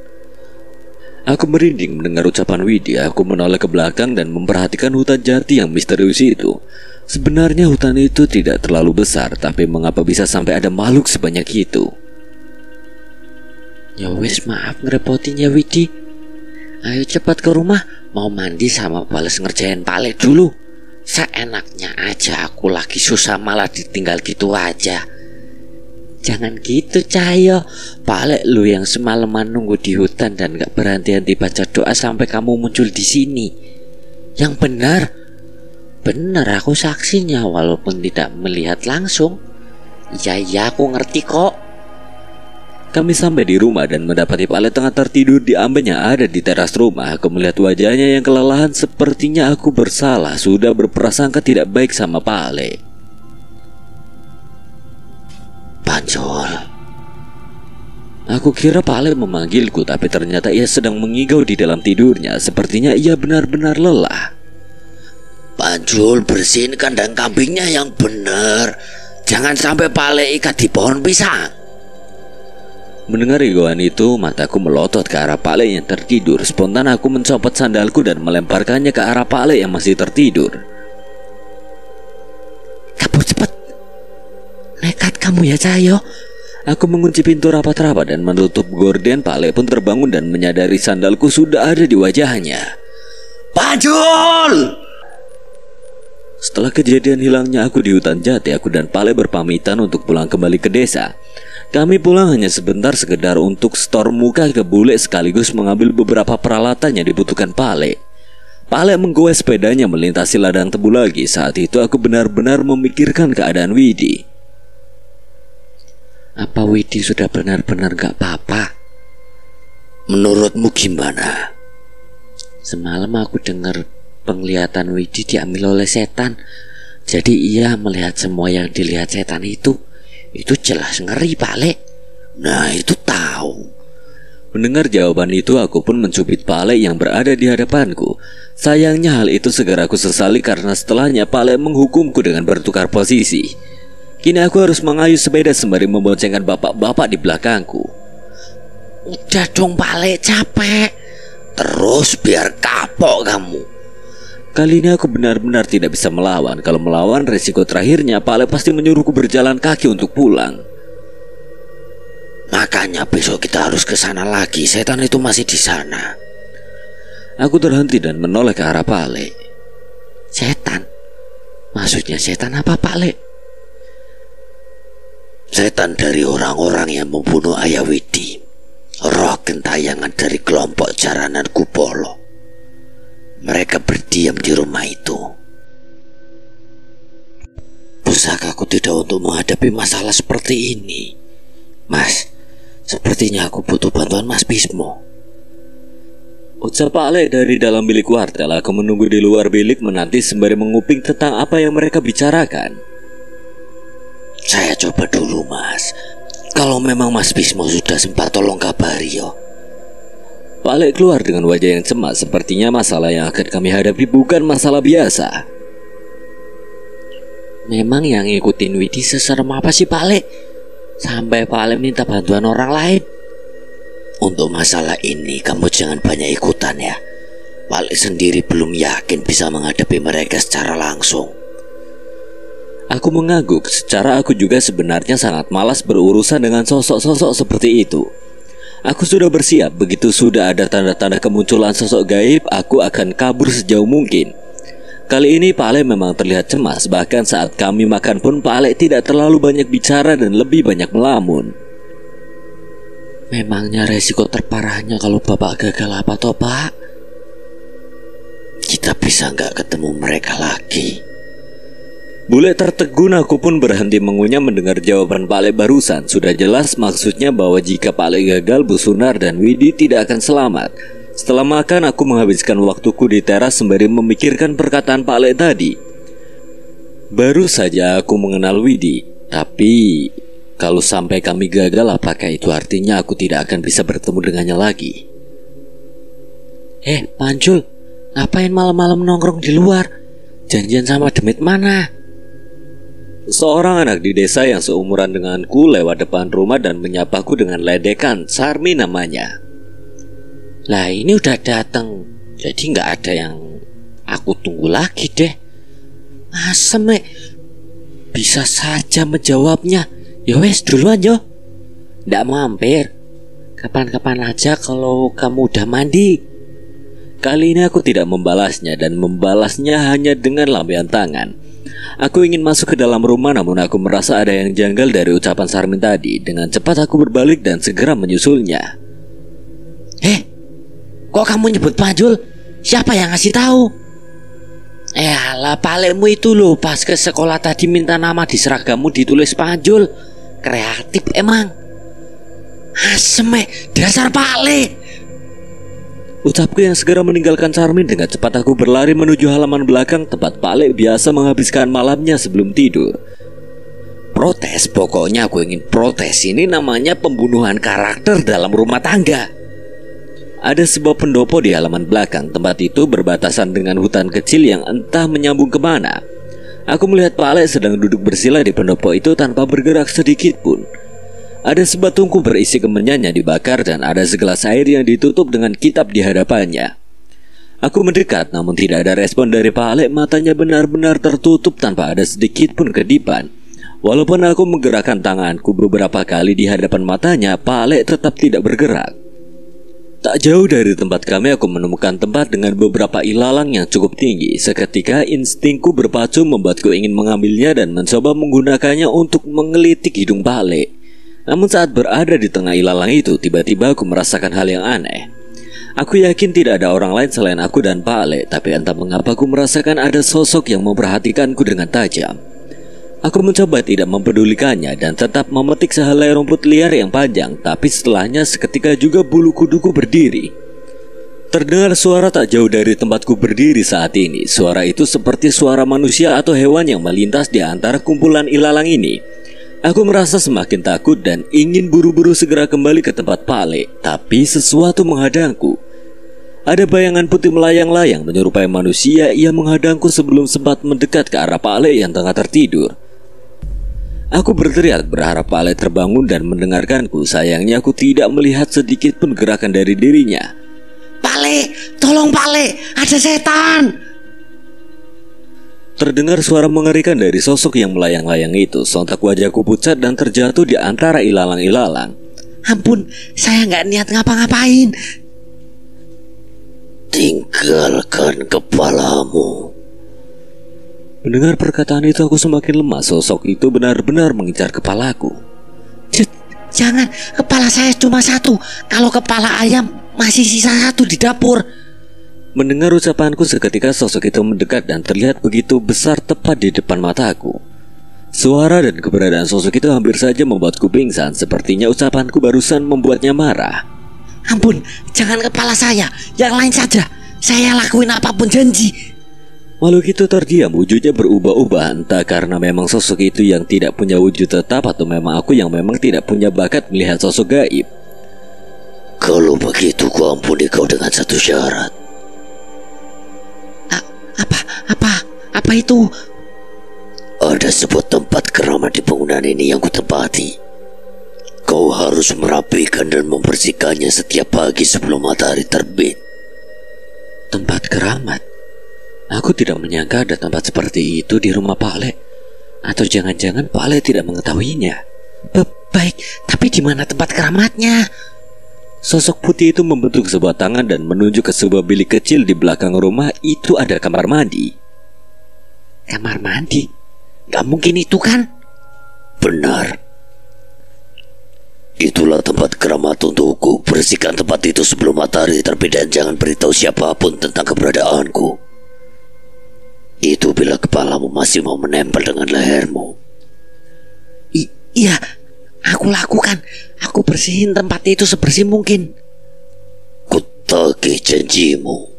Aku merinding mendengar ucapan Widi. Aku menoleh ke belakang dan memperhatikan hutan jati yang misterius itu. Sebenarnya hutan itu tidak terlalu besar, tapi mengapa bisa sampai ada makhluk sebanyak itu? Ya wis, maaf ngerepotin ya Widi. Ayo cepat ke rumah, mau mandi sama balas ngerjain Pak Le dulu. Seenaknya aja, aku lagi susah malah ditinggal gitu aja. Jangan gitu Cahyo. Palek lu yang semalaman nunggu di hutan dan gak berhenti-henti baca doa sampai kamu muncul di sini. Yang benar. Benar, aku saksinya walaupun tidak melihat langsung. Iya aku ngerti kok. Kami sampai di rumah dan mendapati Pak Ale tengah tertidur di amben yang ada di teras rumah. Aku melihat wajahnya yang kelelahan, sepertinya aku bersalah, sudah berprasangka tidak baik sama Pak Ale. Panjul. Aku kira Pak Ale memanggilku, tapi ternyata ia sedang mengigau di dalam tidurnya. Sepertinya ia benar-benar lelah. Panjul, bersihin kandang kambingnya yang benar. Jangan sampai Pak Ale ikat di pohon pisang. Mendengar igauan itu, mataku melotot ke arah Pak Ale yang tertidur. Spontan aku mencopot sandalku dan melemparkannya ke arah Pak Ale yang masih tertidur. Kabur cepat. Nekat kamu ya Cahyo. Aku mengunci pintu rapat-rapat dan menutup gorden. Pak Ale pun terbangun dan menyadari sandalku sudah ada di wajahnya. Panjul! Setelah kejadian hilangnya aku di hutan jati, aku dan Pak Ale berpamitan untuk pulang kembali ke desa. Kami pulang hanya sebentar, sekedar untuk setor muka ke bule sekaligus mengambil beberapa peralatan yang dibutuhkan Pak Ale. Pak Ale menggoes sepedanya melintasi ladang tebu lagi. Saat itu aku benar-benar memikirkan keadaan Widi. Apa Widi sudah benar-benar gak apa-apa? Menurutmu gimana? Semalam aku dengar penglihatan Widi diambil oleh setan. Jadi ia melihat semua yang dilihat setan itu. Itu jelas ngeri Pak Ale. Nah itu tahu. Mendengar jawaban itu, aku pun mencubit Pak Ale yang berada di hadapanku. Sayangnya hal itu segera aku sesali karena setelahnya Pak Ale menghukumku dengan bertukar posisi. Kini aku harus mengayuh sepeda sembari memboncengkan bapak-bapak di belakangku. Udah dong Pak Ale, capek. Terus biar kapok kamu. Kali ini aku benar-benar tidak bisa melawan. Kalau melawan, resiko terakhirnya Pak Ale pasti menyuruhku berjalan kaki untuk pulang. Makanya besok kita harus ke sana lagi. Setan itu masih di sana. Aku terhenti dan menoleh ke arah Pak Ale. Setan? Maksudnya setan apa Pak Ale? Setan dari orang-orang yang membunuh Ayah Widi. Roh gentayangan dari kelompok jaranan Kupolo. Mereka berdiam di rumah itu. Pusakaku tidak untuk menghadapi masalah seperti ini. Mas, sepertinya aku butuh bantuan Mas Bismo. Ucap Pak Ale dari dalam bilik wartel. Aku menunggu di luar bilik menanti sembari menguping tentang apa yang mereka bicarakan. Saya coba dulu Mas. Kalau memang Mas Bismo sudah sempat, tolong kabari yo. Pak Ale keluar dengan wajah yang cemas. Sepertinya masalah yang akan kami hadapi bukan masalah biasa. Memang yang ngikutin Widi seserem apa sih Pak Ale? Sampai Pak Ale minta bantuan orang lain. Untuk masalah ini kamu jangan banyak ikutan ya. Pak Ale sendiri belum yakin bisa menghadapi mereka secara langsung. Aku mengangguk. Secara aku juga sebenarnya sangat malas berurusan dengan sosok-sosok seperti itu. Aku sudah bersiap, begitu sudah ada tanda-tanda kemunculan sosok gaib, aku akan kabur sejauh mungkin. Kali ini Pak Ale memang terlihat cemas, bahkan saat kami makan pun Pak Ale tidak terlalu banyak bicara dan lebih banyak melamun. Memangnya resiko terparahnya kalau Bapak gagal apa toh Pak? Kita bisa nggak ketemu mereka lagi? Bule tertegun. Aku pun berhenti mengunyah mendengar jawaban Pak Ale barusan. Sudah jelas maksudnya bahwa jika Pak Ale gagal, Bu Sunar dan Widi tidak akan selamat. Setelah makan, aku menghabiskan waktuku di teras sembari memikirkan perkataan Pak Ale tadi. Baru saja aku mengenal Widi, tapi kalau sampai kami gagal, apakah itu artinya aku tidak akan bisa bertemu dengannya lagi? Panjul, ngapain malam-malam nongkrong di luar? Janjian sama demit mana? Seorang anak di desa yang seumuran denganku lewat depan rumah dan menyapaku dengan ledekan. Sarmi namanya. Lah ini udah datang, jadi nggak ada yang aku tunggu lagi deh. Asem bisa saja menjawabnya. Ya wes duluan yo. Nggak mampir. Kapan-kapan aja kalau kamu udah mandi. Kali ini aku tidak membalasnya dan membalasnya hanya dengan lambaian tangan. Aku ingin masuk ke dalam rumah, namun aku merasa ada yang janggal dari ucapan Sarmin tadi. Dengan cepat aku berbalik dan segera menyusulnya. Kok kamu nyebut Panjul? Siapa yang ngasih tahu? Alah, palekmu itu loh, pas ke sekolah tadi minta nama di seragammu ditulis Panjul. Kreatif emang. Asem, dasar Pale. Ucapku yang segera meninggalkan Sarmin. Dengan cepat aku berlari menuju halaman belakang tempat Pale biasa menghabiskan malamnya sebelum tidur. Protes, pokoknya aku ingin protes. Ini namanya pembunuhan karakter dalam rumah tangga. Ada sebuah pendopo di halaman belakang. Tempat itu berbatasan dengan hutan kecil yang entah menyambung kemana. Aku melihat Pale sedang duduk bersila di pendopo itu tanpa bergerak sedikit pun. Ada sebuah tungku berisi kemenyannya dibakar dan ada segelas air yang ditutup dengan kitab di hadapannya. Aku mendekat, namun tidak ada respon dari Pale. Matanya benar-benar tertutup tanpa ada sedikit pun kedipan. Walaupun aku menggerakkan tanganku beberapa kali di hadapan matanya, Pale tetap tidak bergerak. Tak jauh dari tempat kami aku menemukan tempat dengan beberapa ilalang yang cukup tinggi. Seketika instingku berpacu membuatku ingin mengambilnya dan mencoba menggunakannya untuk menggelitik hidung Pale. Namun saat berada di tengah ilalang itu, tiba-tiba aku merasakan hal yang aneh. Aku yakin tidak ada orang lain selain aku dan Pale, tapi entah mengapa aku merasakan ada sosok yang memperhatikanku dengan tajam. Aku mencoba tidak mempedulikannya dan tetap memetik sehelai rumput liar yang panjang. Tapi setelahnya seketika juga bulu kuduku berdiri. Terdengar suara tak jauh dari tempatku berdiri saat ini. Suara itu seperti suara manusia atau hewan yang melintas di antara kumpulan ilalang ini. Aku merasa semakin takut dan ingin buru-buru segera kembali ke tempat Pale. Tapi sesuatu menghadangku. Ada bayangan putih melayang-layang menyerupai manusia. Ia menghadangku sebelum sempat mendekat ke arah Pale yang tengah tertidur. Aku berteriak berharap Pale terbangun dan mendengarkanku. Sayangnya aku tidak melihat sedikit pun gerakan dari dirinya. Pale, tolong Pale, ada setan. Terdengar suara mengerikan dari sosok yang melayang-layang itu. Sontak wajahku pucat dan terjatuh di antara ilalang-ilalang. Ampun, saya nggak niat ngapa-ngapain. Tinggalkan kepalamu. Mendengar perkataan itu aku semakin lemah. Sosok itu benar-benar mengincar kepalaku. Jangan, kepala saya cuma satu. Kalau kepala ayam masih sisa satu di dapur. Mendengar ucapanku seketika sosok itu mendekat dan terlihat begitu besar tepat di depan mataku. Suara dan keberadaan sosok itu hampir saja membuatku pingsan. Sepertinya ucapanku barusan membuatnya marah. Ampun, jangan kepala saya, yang lain saja. Saya lakuin apapun, janji. Makhluk itu terdiam, wujudnya berubah-ubah. Entah karena memang sosok itu yang tidak punya wujud tetap, atau memang aku yang memang tidak punya bakat melihat sosok gaib. Kalau begitu ku ampuni kau dengan satu syarat. Apa itu? Ada sebuah tempat keramat di bangunan ini yang kutempati. Kau harus merapikan dan membersihkannya setiap pagi sebelum matahari terbit. Tempat keramat? Aku tidak menyangka ada tempat seperti itu di rumah Pak Ale. Atau jangan-jangan Pak Ale tidak mengetahuinya. Baik, tapi di mana tempat keramatnya? Sosok putih itu membentuk sebuah tangan dan menunjuk ke sebuah bilik kecil di belakang rumah. Itu ada kamar mandi. Kamar mandi? Gak mungkin itu kan? Benar. Itulah tempat keramat untukku. Bersihkan tempat itu sebelum matahari terbit dan jangan beritahu siapapun tentang keberadaanku. Itu bila kepalamu masih mau menempel dengan lehermu. Iya, aku lakukan. Aku bersihin tempat itu sebersih mungkin. Kutagih janjimu.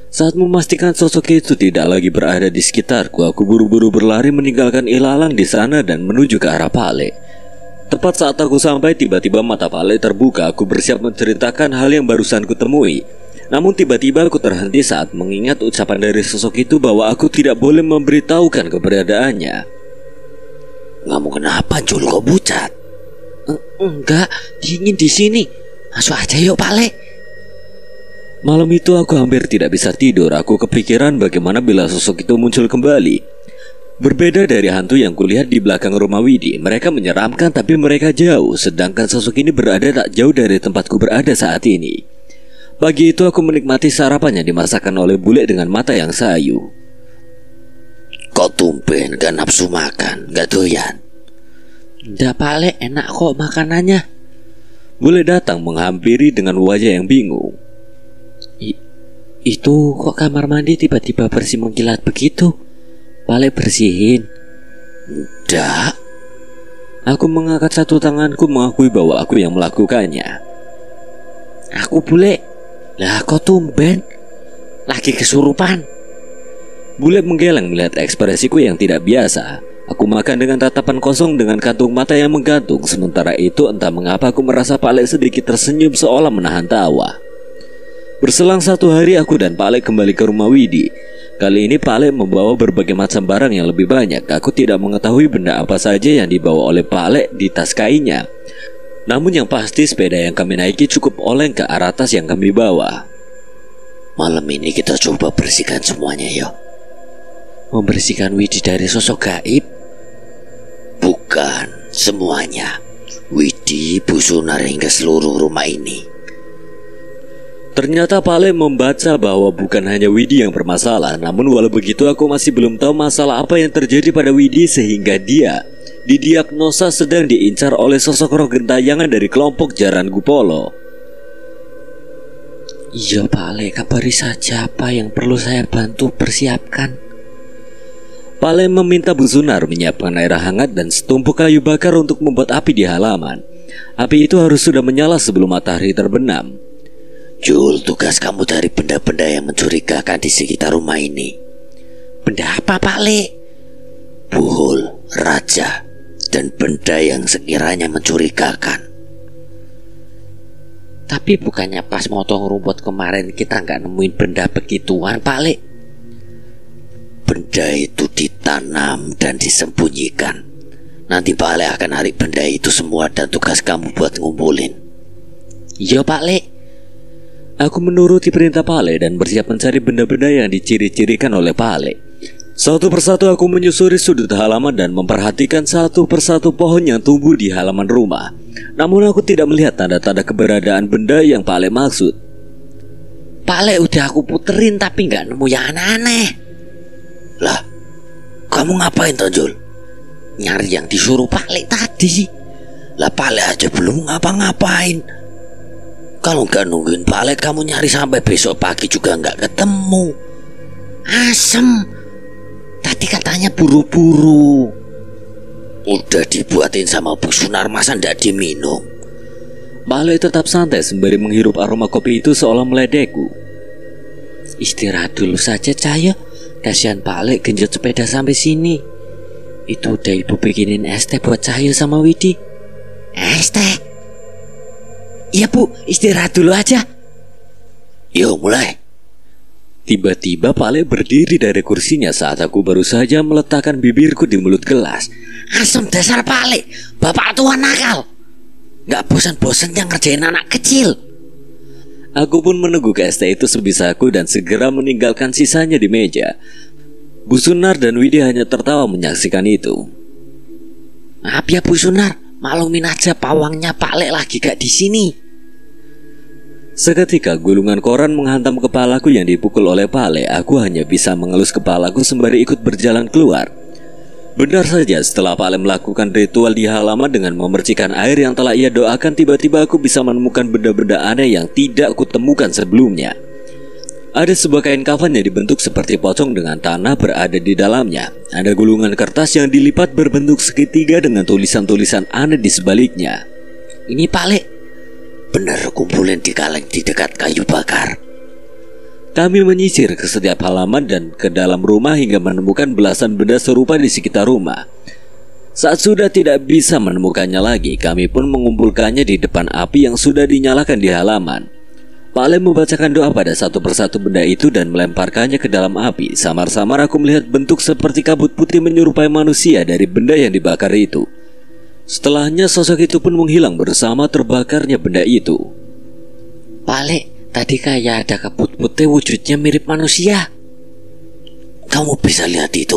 Saat memastikan sosok itu tidak lagi berada di sekitarku, aku buru-buru berlari meninggalkan ilalang di sana dan menuju ke arah Pale. Tepat saat aku sampai, tiba-tiba mata Pale terbuka. Aku bersiap menceritakan hal yang barusan kutemui. Namun tiba-tiba aku terhenti saat mengingat ucapan dari sosok itu bahwa aku tidak boleh memberitahukan keberadaannya. Kamu kenapa Jul, kau pucat? Enggak, dingin di sini. Masuk aja yuk Pale. Malam itu aku hampir tidak bisa tidur. Aku kepikiran bagaimana bila sosok itu muncul kembali. Berbeda dari hantu yang kulihat di belakang rumah Widi. Mereka menyeramkan tapi mereka jauh. Sedangkan sosok ini berada tak jauh dari tempatku berada saat ini. Pagi itu aku menikmati sarapan yang dimasakkan oleh bule dengan mata yang sayu. Kok tumben gak nafsu makan, gak doyan? Ndak Pak Le, enak kok makanannya. Bule datang menghampiri dengan wajah yang bingung. Itu kok kamar mandi tiba-tiba bersih mengkilat begitu? Pak Le bersihin. Ndak. Aku mengangkat satu tanganku mengakui bahwa aku yang melakukannya. Aku Bule. Lah kok tumben? Lagi kesurupan? Bule menggeleng melihat ekspresiku yang tidak biasa. Aku makan dengan tatapan kosong dengan kantung mata yang menggantung. Sementara itu entah mengapa aku merasa Pak Le sedikit tersenyum seolah menahan tawa. Berselang 1 hari aku dan Pak Le kembali ke rumah Widi. Kali ini Pak Le membawa berbagai macam barang yang lebih banyak. Aku tidak mengetahui benda apa saja yang dibawa oleh Pak Le di tas kainnya. Namun yang pasti sepeda yang kami naiki cukup oleng ke arah tas yang kami bawa. Malam ini kita coba bersihkan semuanya ya. Membersihkan Widi dari sosok gaib? Bukan semuanya. Widi, Bu Sunar hingga seluruh rumah ini. Ternyata Pak Le membaca bahwa bukan hanya Widi yang bermasalah. Namun walau begitu aku masih belum tahu masalah apa yang terjadi pada Widi sehingga dia didiagnosa sedang diincar oleh sosok roh gentayangan dari kelompok Jaran Gupolo. Iya Pak Le, kabari saja apa yang perlu saya bantu persiapkan. Pak Le meminta Bu Sunar menyiapkan air hangat dan setumpuk kayu bakar untuk membuat api di halaman. Api itu harus sudah menyala sebelum matahari terbenam. Jul, tugas kamu dari benda-benda yang mencurigakan di sekitar rumah ini. Benda apa Pak Le? Buhul, raja, dan benda yang sekiranya mencurigakan. Tapi bukannya pas motong rumput kemarin kita nggak nemuin benda begituan Pak Le? Benda itu ditanam dan disembunyikan. Nanti Pak Le akan narik benda itu semua dan tugas kamu buat ngumpulin. Iya Pak Le. Aku menuruti perintah Pak Le dan bersiap mencari benda-benda yang diciri-cirikan oleh Pak Le. Satu persatu aku menyusuri sudut halaman dan memperhatikan satu persatu pohon yang tumbuh di halaman rumah. Namun aku tidak melihat tanda-tanda keberadaan benda yang Pak Le maksud. Pak Le udah aku puterin tapi nggak nemu yang aneh-aneh. Lah, kamu ngapain Tonjol? Nyari yang disuruh Pak Le tadi. Lah Pak Le aja belum ngapa-ngapain. Kalau nggak nungguin Pak Le, kamu nyari sampai besok pagi juga nggak ketemu. Asem. Tadi katanya buru-buru. Udah dibuatin sama Bu Sunar, masa ndak diminum? Pak Le tetap santai sembari menghirup aroma kopi itu seolah meledekku. Istirahat dulu saja Cahyo. Kasihan Pak Le genjot sepeda sampai sini. Itu udah ibu bikinin es teh buat Cahyo sama Widi. Es teh? Iya Bu, istirahat dulu aja. Yuk mulai. Tiba-tiba Pak Le berdiri dari kursinya saat aku baru saja meletakkan bibirku di mulut gelas. Asem dasar Pak Le, bapak tua nakal. Gak bosan-bosannya ngerjain anak kecil. Aku pun meneguk es teh itu sebisaku dan segera meninggalkan sisanya di meja. Bu Sunar dan Widi hanya tertawa menyaksikan itu. Maaf ya Bu Sunar, maklumin aja pawangnya Pak Le lagi gak di sini. Seketika gulungan koran menghantam kepalaku yang dipukul oleh Pak Le. Aku hanya bisa mengelus kepalaku sembari ikut berjalan keluar. Benar saja, setelah Pak Le melakukan ritual di halaman dengan memercikan air yang telah ia doakan, tiba-tiba aku bisa menemukan benda-benda aneh yang tidak kutemukan sebelumnya. Ada sebuah kain kafan yang dibentuk seperti pocong dengan tanah berada di dalamnya. Ada gulungan kertas yang dilipat berbentuk segitiga dengan tulisan-tulisan aneh di sebaliknya. Ini Pak Le. Benar, kumpulin di kaleng di dekat kayu bakar. Kami menyisir ke setiap halaman dan ke dalam rumah hingga menemukan belasan benda serupa di sekitar rumah. Saat sudah tidak bisa menemukannya lagi, kami pun mengumpulkannya di depan api yang sudah dinyalakan di halaman. Pak Le membacakan doa pada satu persatu benda itu dan melemparkannya ke dalam api. Samar-samar aku melihat bentuk seperti kabut putih menyerupai manusia dari benda yang dibakar itu. Setelahnya sosok itu pun menghilang bersama terbakarnya benda itu. Pak Le, tadi kayak ada kabut putih wujudnya mirip manusia. Kamu bisa lihat itu?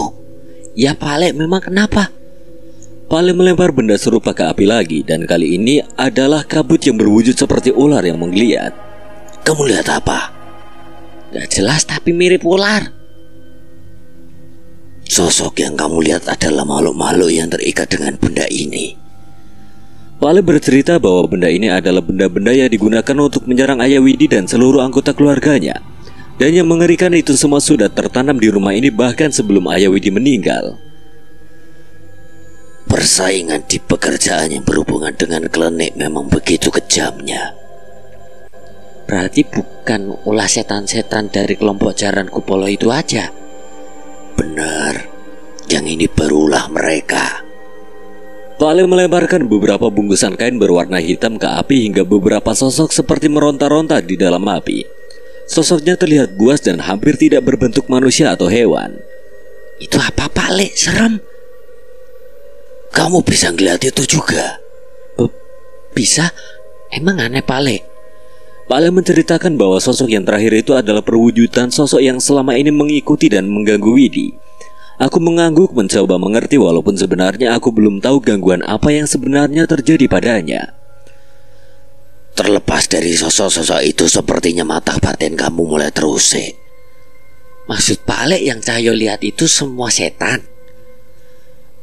Ya Pak Le, memang kenapa? Pak Le melempar benda serupa ke api lagi, dan kali ini adalah kabut yang berwujud seperti ular yang menggeliat. Kamu lihat apa? Gak jelas tapi mirip ular. Sosok yang kamu lihat adalah makhluk-makhluk yang terikat dengan benda ini. Pale bercerita bahwa benda ini adalah benda-benda yang digunakan untuk menyerang Ayah Widi dan seluruh anggota keluarganya. Dan yang mengerikan itu semua sudah tertanam di rumah ini bahkan sebelum Ayah Widi meninggal. Persaingan di pekerjaan yang berhubungan dengan klinik memang begitu kejamnya. Berarti bukan ulah setan-setan dari kelompok Jaran Kupolo itu aja. Benar, yang ini barulah mereka. Pale melemparkan beberapa bungkusan kain berwarna hitam ke api hingga beberapa sosok seperti meronta-ronta di dalam api. Sosoknya terlihat buas dan hampir tidak berbentuk manusia atau hewan. Itu apa Pak Le? Serem. Kamu bisa ngeliat itu juga? Bisa? Emang aneh Pak Le? Pale menceritakan bahwa sosok yang terakhir itu adalah perwujudan sosok yang selama ini mengikuti dan mengganggu Widi. Aku mengangguk mencoba mengerti walaupun sebenarnya aku belum tahu gangguan apa yang sebenarnya terjadi padanya. Terlepas dari sosok-sosok itu, sepertinya mata batin kamu mulai terusik. Maksud Pak Le yang Cahyo lihat itu semua setan?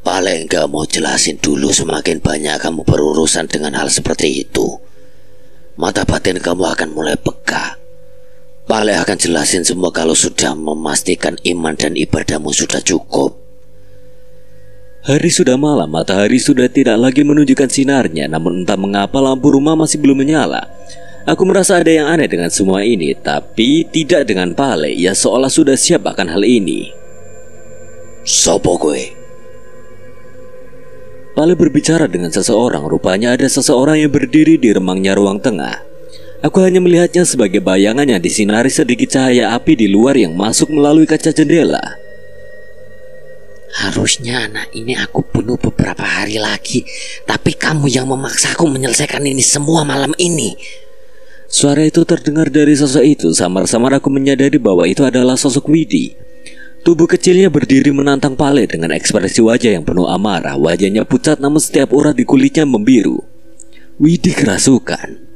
Paling gak mau jelasin dulu, semakin banyak kamu berurusan dengan hal seperti itu, mata batin kamu akan mulai peka. Pale akan jelasin semua kalau sudah memastikan iman dan ibadahmu sudah cukup. Hari sudah malam, matahari sudah tidak lagi menunjukkan sinarnya. Namun entah mengapa lampu rumah masih belum menyala. Aku merasa ada yang aneh dengan semua ini, tapi tidak dengan Pale. Ia seolah sudah siap akan hal ini. Sopo kowe? Pale berbicara dengan seseorang. Rupanya ada seseorang yang berdiri di remangnya ruang tengah. Aku hanya melihatnya sebagai bayangan yang disinari sedikit cahaya api di luar yang masuk melalui kaca jendela. Harusnya anak ini aku bunuh beberapa hari lagi, tapi kamu yang memaksaku menyelesaikan ini semua malam ini. Suara itu terdengar dari sosok itu. Samar-samar aku menyadari bahwa itu adalah sosok Widi. Tubuh kecilnya berdiri menantang Pale dengan ekspresi wajah yang penuh amarah. Wajahnya pucat namun setiap urat di kulitnya membiru. Widi kerasukan.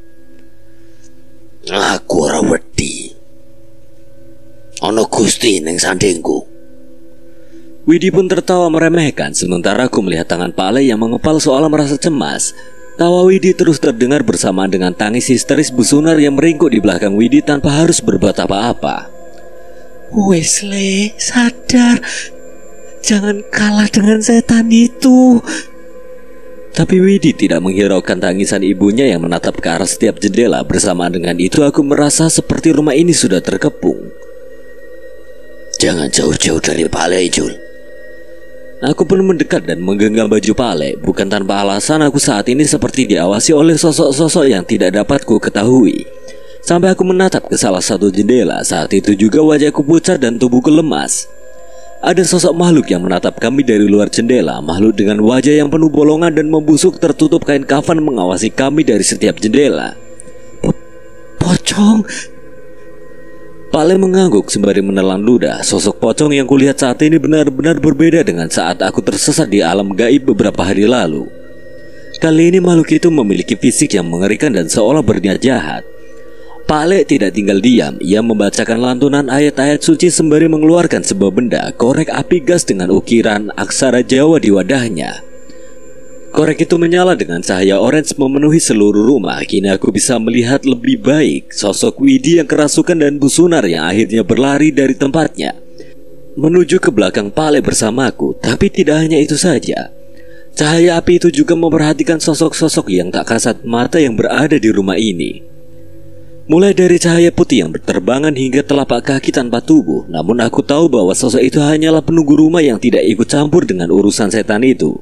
Aku ora wedi. Ono Gusti ning sandingku. Widi pun tertawa meremehkan, sementara aku melihat tangan Pale yang mengepal seolah merasa cemas. Tawa Widi terus terdengar bersamaan dengan tangis histeris Bu Sunar yang meringkuk di belakang Widi tanpa harus berbuat apa-apa. Wesley, sadar. Jangan kalah dengan setan itu. Tapi Widi tidak menghiraukan tangisan ibunya yang menatap ke arah setiap jendela. Bersamaan dengan itu aku merasa seperti rumah ini sudah terkepung. Jangan jauh-jauh dari Pale, Jul. Aku pun mendekat dan menggenggam baju Pale. Bukan tanpa alasan aku saat ini seperti diawasi oleh sosok-sosok yang tidak dapat ku ketahui. Sampai aku menatap ke salah satu jendela. Saat itu juga wajahku pucat dan tubuhku lemas. Ada sosok makhluk yang menatap kami dari luar jendela. Makhluk dengan wajah yang penuh bolongan dan membusuk tertutup kain kafan mengawasi kami dari setiap jendela. Pocong. Pale mengangguk sembari menelan ludah. Sosok pocong yang kulihat saat ini benar-benar berbeda dengan saat aku tersesat di alam gaib beberapa hari lalu. Kali ini makhluk itu memiliki fisik yang mengerikan dan seolah berniat jahat. Pale tidak tinggal diam. Ia membacakan lantunan ayat-ayat suci sembari mengeluarkan sebuah benda, korek api gas dengan ukiran aksara Jawa di wadahnya. Korek itu menyala dengan cahaya orange memenuhi seluruh rumah. Kini aku bisa melihat lebih baik sosok Widi yang kerasukan dan Bu Sunar yang akhirnya berlari dari tempatnya menuju ke belakang Pale bersamaku. Tapi tidak hanya itu saja. Cahaya api itu juga memperhatikan sosok-sosok yang tak kasat mata yang berada di rumah ini. Mulai dari cahaya putih yang berterbangan hingga telapak kaki tanpa tubuh. Namun aku tahu bahwa sosok itu hanyalah penunggu rumah yang tidak ikut campur dengan urusan setan itu.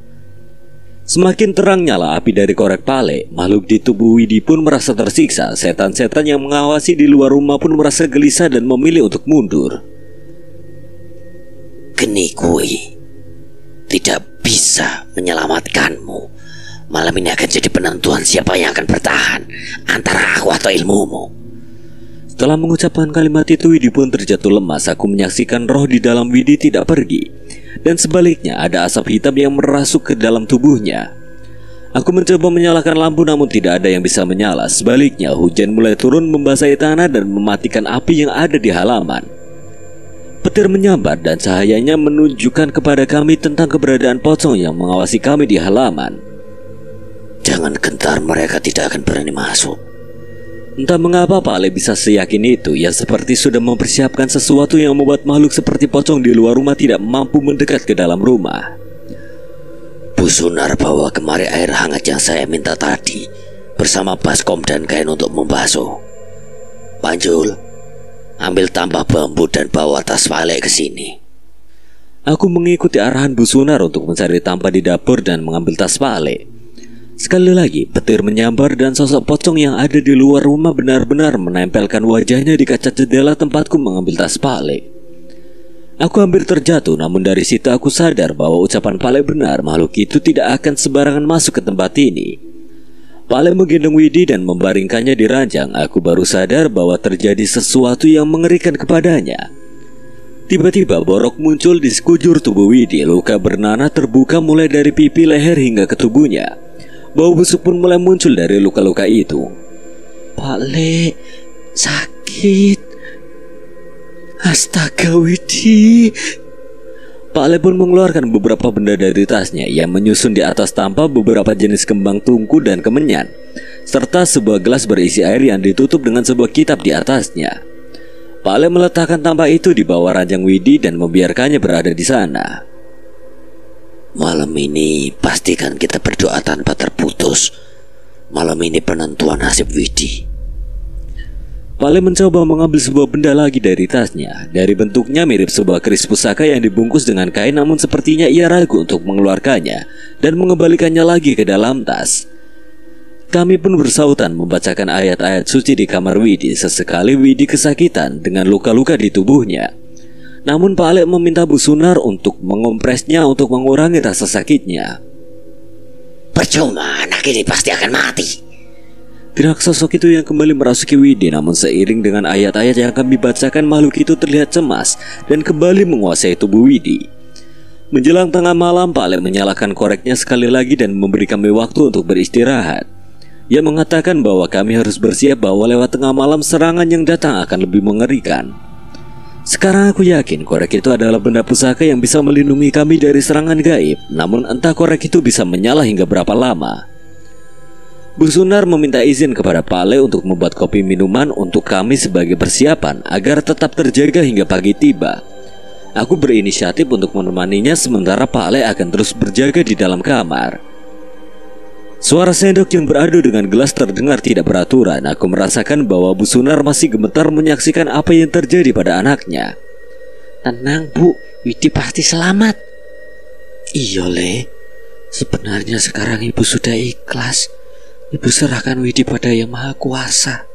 Semakin terang nyala api dari korek Pale, makhluk di tubuh Widi pun merasa tersiksa. Setan-setan yang mengawasi di luar rumah pun merasa gelisah dan memilih untuk mundur. Geni kui tidak bisa menyelamatkanmu. Malam ini akan jadi penentuan siapa yang akan bertahan antara aku atau ilmumu. Setelah mengucapkan kalimat itu, Widi pun terjatuh lemas. Aku menyaksikan roh di dalam Widi tidak pergi. Dan sebaliknya ada asap hitam yang merasuk ke dalam tubuhnya. Aku mencoba menyalakan lampu namun tidak ada yang bisa menyala. Sebaliknya hujan mulai turun membasahi tanah dan mematikan api yang ada di halaman. Petir menyambar dan cahayanya menunjukkan kepada kami tentang keberadaan pocong yang mengawasi kami di halaman. Jangan gentar, mereka tidak akan berani masuk. Entah mengapa Pak Ale bisa seyakin itu. Ia seperti sudah mempersiapkan sesuatu yang membuat makhluk seperti pocong di luar rumah tidak mampu mendekat ke dalam rumah. Bu Sunar bawa kemari air hangat yang saya minta tadi, bersama baskom dan kain untuk membasuh. Panjul, ambil tambah bambu dan bawa tas Pak Ale ke sini. Aku mengikuti arahan Bu Sunar untuk mencari tampah di dapur dan mengambil tas Pak Ale. Sekali lagi petir menyambar dan sosok pocong yang ada di luar rumah benar-benar menempelkan wajahnya di kaca jendela tempatku mengambil tas Pak Ale. Aku hampir terjatuh, namun dari situ aku sadar bahwa ucapan Pak Ale benar, makhluk itu tidak akan sembarangan masuk ke tempat ini. Pak Ale menggendong Widi dan membaringkannya di ranjang. Aku baru sadar bahwa terjadi sesuatu yang mengerikan kepadanya. Tiba-tiba borok muncul di sekujur tubuh Widi. Luka bernanah terbuka mulai dari pipi, leher hingga ke tubuhnya. Bau busuk pun mulai muncul dari luka-luka itu. Pak Le, sakit. Astaga Widi. Pak Le pun mengeluarkan beberapa benda dari tasnya. Ia menyusun di atas tampah beberapa jenis kembang tungku dan kemenyan, serta sebuah gelas berisi air yang ditutup dengan sebuah kitab di atasnya. Pak Le meletakkan tampah itu di bawah ranjang Widi dan membiarkannya berada di sana. Malam ini pastikan kita berdoa tanpa terputus. Malam ini penentuan nasib Widi. Pak Le mencoba mengambil sebuah benda lagi dari tasnya. Dari bentuknya mirip sebuah keris pusaka yang dibungkus dengan kain, namun sepertinya ia ragu untuk mengeluarkannya dan mengembalikannya lagi ke dalam tas. Kami pun bersautan membacakan ayat-ayat suci di kamar Widi. Sesekali Widi kesakitan dengan luka-luka di tubuhnya. Namun Pak Ale meminta Bu Sunar untuk mengompresnya untuk mengurangi rasa sakitnya. Percuma, anak ini pasti akan mati. Gerak sosok itu yang kembali merasuki Widi, namun seiring dengan ayat-ayat yang kami bacakan, makhluk itu terlihat cemas dan kembali menguasai tubuh Widi. Menjelang tengah malam, Pak Ale menyalakan koreknya sekali lagi dan memberi kami waktu untuk beristirahat. Ia mengatakan bahwa kami harus bersiap bahwa lewat tengah malam serangan yang datang akan lebih mengerikan. Sekarang aku yakin korek itu adalah benda pusaka yang bisa melindungi kami dari serangan gaib. Namun entah korek itu bisa menyala hingga berapa lama. Bu Sunar meminta izin kepada Pak Ale untuk membuat kopi minuman untuk kami sebagai persiapan agar tetap terjaga hingga pagi tiba. Aku berinisiatif untuk menemaninya sementara Pak Ale akan terus berjaga di dalam kamar. Suara sendok yang beradu dengan gelas terdengar tidak beraturan. Aku merasakan bahwa Bu Sunar masih gemetar menyaksikan apa yang terjadi pada anaknya. Tenang Bu, Widi pasti selamat. Iya Le, sebenarnya sekarang Ibu sudah ikhlas. Ibu serahkan Widi pada Yang Maha Kuasa.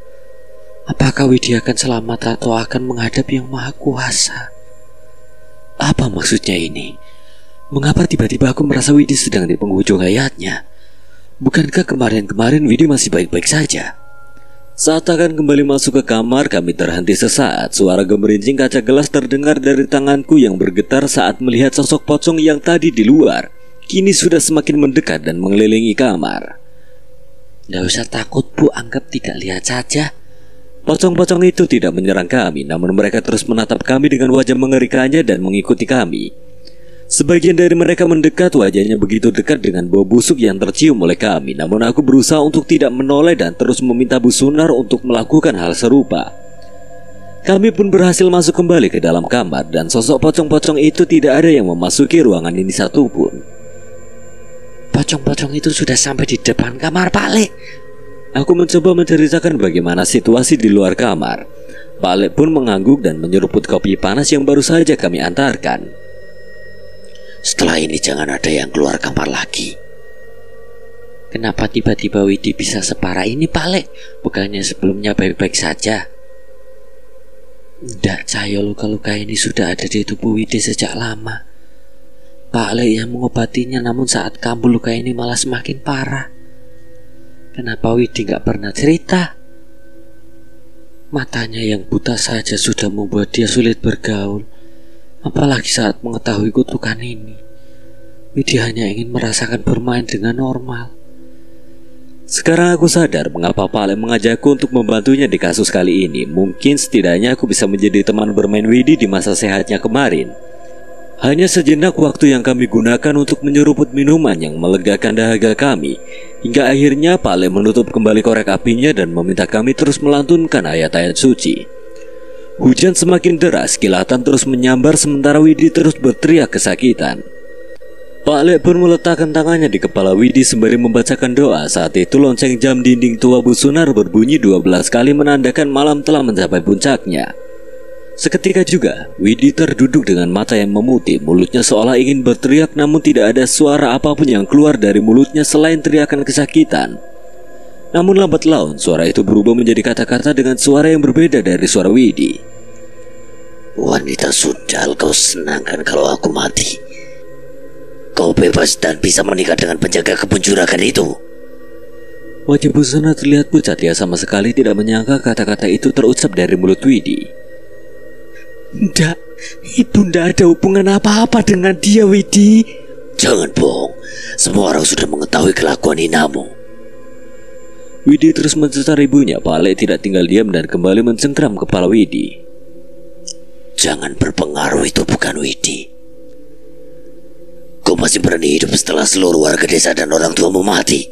Apakah Widi akan selamat atau akan menghadap Yang Maha Kuasa? Apa maksudnya ini? Mengapa tiba-tiba aku merasa Widi sedang di penghujung hayatnya? Bukankah kemarin-kemarin Widi masih baik-baik saja? Saat akan kembali masuk ke kamar, kami terhenti sesaat. Suara gemerincing kaca gelas terdengar dari tanganku yang bergetar saat melihat sosok pocong yang tadi di luar kini sudah semakin mendekat dan mengelilingi kamar. Tidak usah takut Bu, anggap tidak lihat saja. Pocong-pocong itu tidak menyerang kami, namun mereka terus menatap kami dengan wajah mengerikannya dan mengikuti kami. Sebagian dari mereka mendekat, wajahnya begitu dekat dengan bau busuk yang tercium oleh kami. Namun aku berusaha untuk tidak menoleh dan terus meminta Bu Sunar untuk melakukan hal serupa. Kami pun berhasil masuk kembali ke dalam kamar dan sosok pocong-pocong itu tidak ada yang memasuki ruangan ini satupun. Pocong-pocong itu sudah sampai di depan kamar Pak Le. Aku mencoba menceritakan bagaimana situasi di luar kamar. Pak Le pun mengangguk dan menyeruput kopi panas yang baru saja kami antarkan. Setelah ini jangan ada yang keluar kamar lagi. Kenapa tiba-tiba Widi bisa separah ini Pak Le? Bukannya sebelumnya baik-baik saja? Tidak, cahaya luka-luka ini sudah ada di tubuh Widi sejak lama. Pak Le yang mengobatinya, namun saat kambuh luka ini malah semakin parah. Kenapa Widi gak pernah cerita? Matanya yang buta saja sudah membuat dia sulit bergaul. Apalagi saat mengetahui kutukan ini. Widi hanya ingin merasakan bermain dengan normal. Sekarang aku sadar mengapa Pak Ale mengajakku untuk membantunya di kasus kali ini. Mungkin setidaknya aku bisa menjadi teman bermain Widi di masa sehatnya kemarin. Hanya sejenak waktu yang kami gunakan untuk menyeruput minuman yang melegakan dahaga kami, hingga akhirnya Pak Ale menutup kembali korek apinya dan meminta kami terus melantunkan ayat-ayat suci. Hujan semakin deras, kilatan terus menyambar sementara Widi terus berteriak kesakitan. Pak Ale pun meletakkan tangannya di kepala Widi sembari membacakan doa. Saat itu lonceng jam dinding tua Bu Sunar berbunyi 12 kali menandakan malam telah mencapai puncaknya. Seketika juga, Widi terduduk dengan mata yang memutih, mulutnya seolah ingin berteriak namun tidak ada suara apapun yang keluar dari mulutnya selain teriakan kesakitan. Namun lambat laun, suara itu berubah menjadi kata-kata dengan suara yang berbeda dari suara Widi. Wanita sundal, kau senangkan kalau aku mati. Kau bebas dan bisa menikah dengan penjaga kebun juragan itu. Wajah Bu Sunar terlihat pucat, dia sama sekali tidak menyangka kata-kata itu terucap dari mulut Widi. Ndak, ibu ndak ada hubungan apa-apa dengan dia, Widi. Jangan bohong, semua orang sudah mengetahui kelakuan Inamu. Widi terus mencecar ibunya. Pak Ale tidak tinggal diam dan kembali mencengkram kepala Widi. Jangan berpengaruh, itu bukan Widi. Kau masih berani hidup setelah seluruh warga desa dan orang tuamu mati.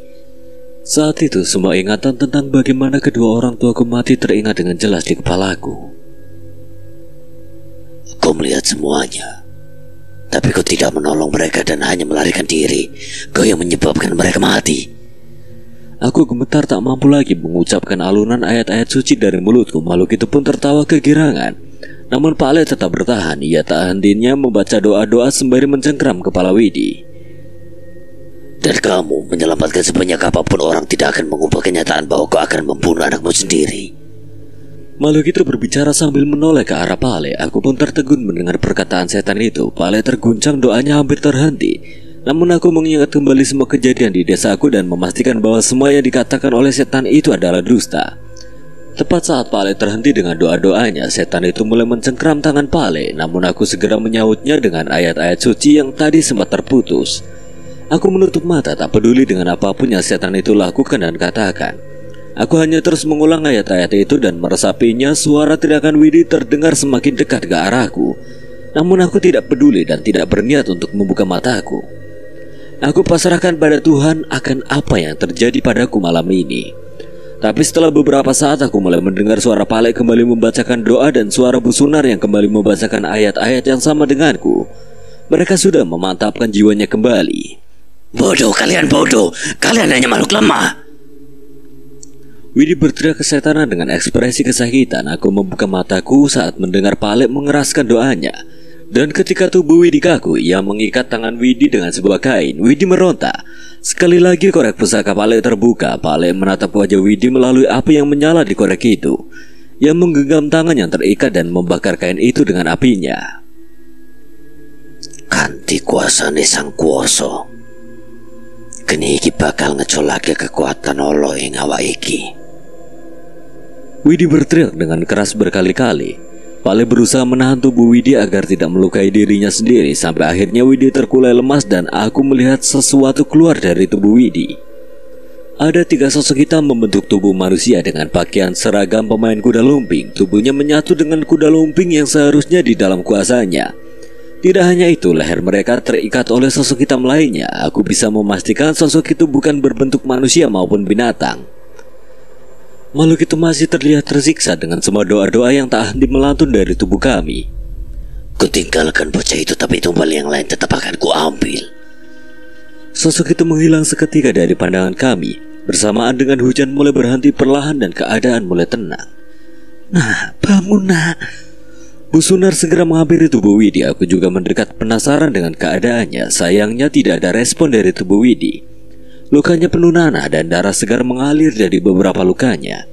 Saat itu semua ingatan tentang bagaimana kedua orang tuaku mati teringat dengan jelas di kepalaku. Kau melihat semuanya, tapi kau tidak menolong mereka dan hanya melarikan diri. Kau yang menyebabkan mereka mati. Aku gemetar tak mampu lagi mengucapkan alunan ayat-ayat suci dari mulutku. Makhluk itu pun tertawa kegirangan. Namun Pak Ale tetap bertahan. Ia tak hentinya membaca doa-doa sembari mencengkram kepala Widi. Dan kamu menyelamatkan sebanyak apapun orang tidak akan mengubah kenyataan bahwa kau akan membunuh anakmu sendiri. Makhluk itu berbicara sambil menoleh ke arah Pak Ale. Aku pun tertegun mendengar perkataan setan itu. Pak Ale terguncang, doanya hampir terhenti. Namun aku mengingat kembali semua kejadian di desaku dan memastikan bahwa semua yang dikatakan oleh setan itu adalah dusta. Tepat saat Pak Ale terhenti dengan doa-doanya, setan itu mulai mencengkram tangan Pak Ale. Namun aku segera menyautnya dengan ayat-ayat suci yang tadi sempat terputus. Aku menutup mata, tak peduli dengan apapun yang setan itu lakukan dan katakan. Aku hanya terus mengulang ayat-ayat itu dan meresapinya. Suara teriakan Widi terdengar semakin dekat ke arahku. Namun aku tidak peduli dan tidak berniat untuk membuka mataku. Aku pasrahkan pada Tuhan akan apa yang terjadi padaku malam ini. Tapi setelah beberapa saat aku mulai mendengar suara Pak Ale kembali membacakan doa dan suara Bu Sunar yang kembali membacakan ayat-ayat yang sama denganku. Mereka sudah memantapkan jiwanya kembali. Bodoh, kalian bodoh. Kalian hanya makhluk lemah. Widi berteriak kesetanan dengan ekspresi kesakitan. Aku membuka mataku saat mendengar Pak Ale mengeraskan doanya. Dan ketika tubuh Widi kaku, ia mengikat tangan Widi dengan sebuah kain. Widi meronta. Sekali lagi korek pusaka Pak Ale terbuka. Pak Ale menatap wajah Widi melalui api yang menyala di korek itu. Ia menggenggam tangan yang terikat dan membakar kain itu dengan apinya. Kanti kuasane sang kuoso. Kini iki bakal ngecolake kekuatan olo ing awak iki. Widi berteriak dengan keras berkali-kali. Pak Ale berusaha menahan tubuh Widi agar tidak melukai dirinya sendiri. Sampai akhirnya Widi terkulai lemas dan aku melihat sesuatu keluar dari tubuh Widi. Ada 3 sosok hitam membentuk tubuh manusia dengan pakaian seragam pemain kuda lumping. Tubuhnya menyatu dengan kuda lumping yang seharusnya di dalam kuasanya. Tidak hanya itu, leher mereka terikat oleh sosok hitam lainnya. Aku bisa memastikan sosok itu bukan berbentuk manusia maupun binatang. Makhluk itu masih terlihat tersiksa dengan semua doa-doa yang tak henti melantun dari tubuh kami. Kutinggalkan bocah itu, tapi tumbal yang lain tetap akan kuambil. Sosok itu menghilang seketika dari pandangan kami. Bersamaan dengan hujan mulai berhenti perlahan dan keadaan mulai tenang. Nah, bangun nak. Bu Sunar segera menghampiri tubuh Widi. Aku juga mendekat penasaran dengan keadaannya. Sayangnya tidak ada respon dari tubuh Widi. Lukanya penuh nanah dan darah segar mengalir dari beberapa lukanya.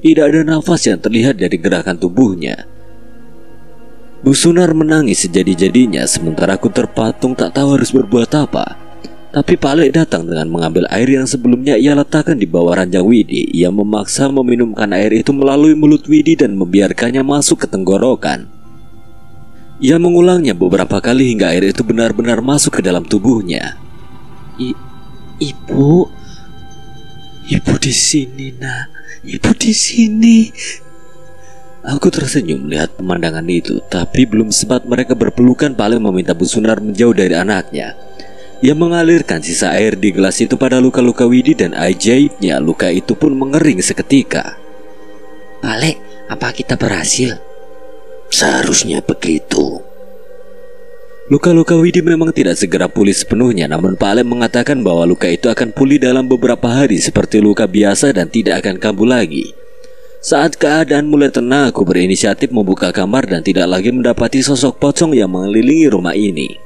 Tidak ada nafas yang terlihat dari gerakan tubuhnya. Bu Sunar menangis sejadi-jadinya sementara aku terpatung tak tahu harus berbuat apa. Tapi Pak Ale datang dengan mengambil air yang sebelumnya ia letakkan di bawah ranjang Widi. Ia memaksa meminumkan air itu melalui mulut Widi dan membiarkannya masuk ke tenggorokan. Ia mengulangnya beberapa kali hingga air itu benar-benar masuk ke dalam tubuhnya. Ibu, Ibu di sini, Nak. Ibu di sini. Aku tersenyum melihat pemandangan itu, tapi belum sempat mereka berpelukan, Pak Ale meminta Bu Sunar menjauh dari anaknya. Ia mengalirkan sisa air di gelas itu pada luka-luka Widi dan ajaibnya luka itu pun mengering seketika. Pak Ale, apa kita berhasil? Seharusnya begitu. Luka-luka Widi memang tidak segera pulih sepenuhnya, namun Pak Ale mengatakan bahwa luka itu akan pulih dalam beberapa hari seperti luka biasa dan tidak akan kambuh lagi. Saat keadaan mulai tenang, aku berinisiatif membuka kamar dan tidak lagi mendapati sosok pocong yang mengelilingi rumah ini.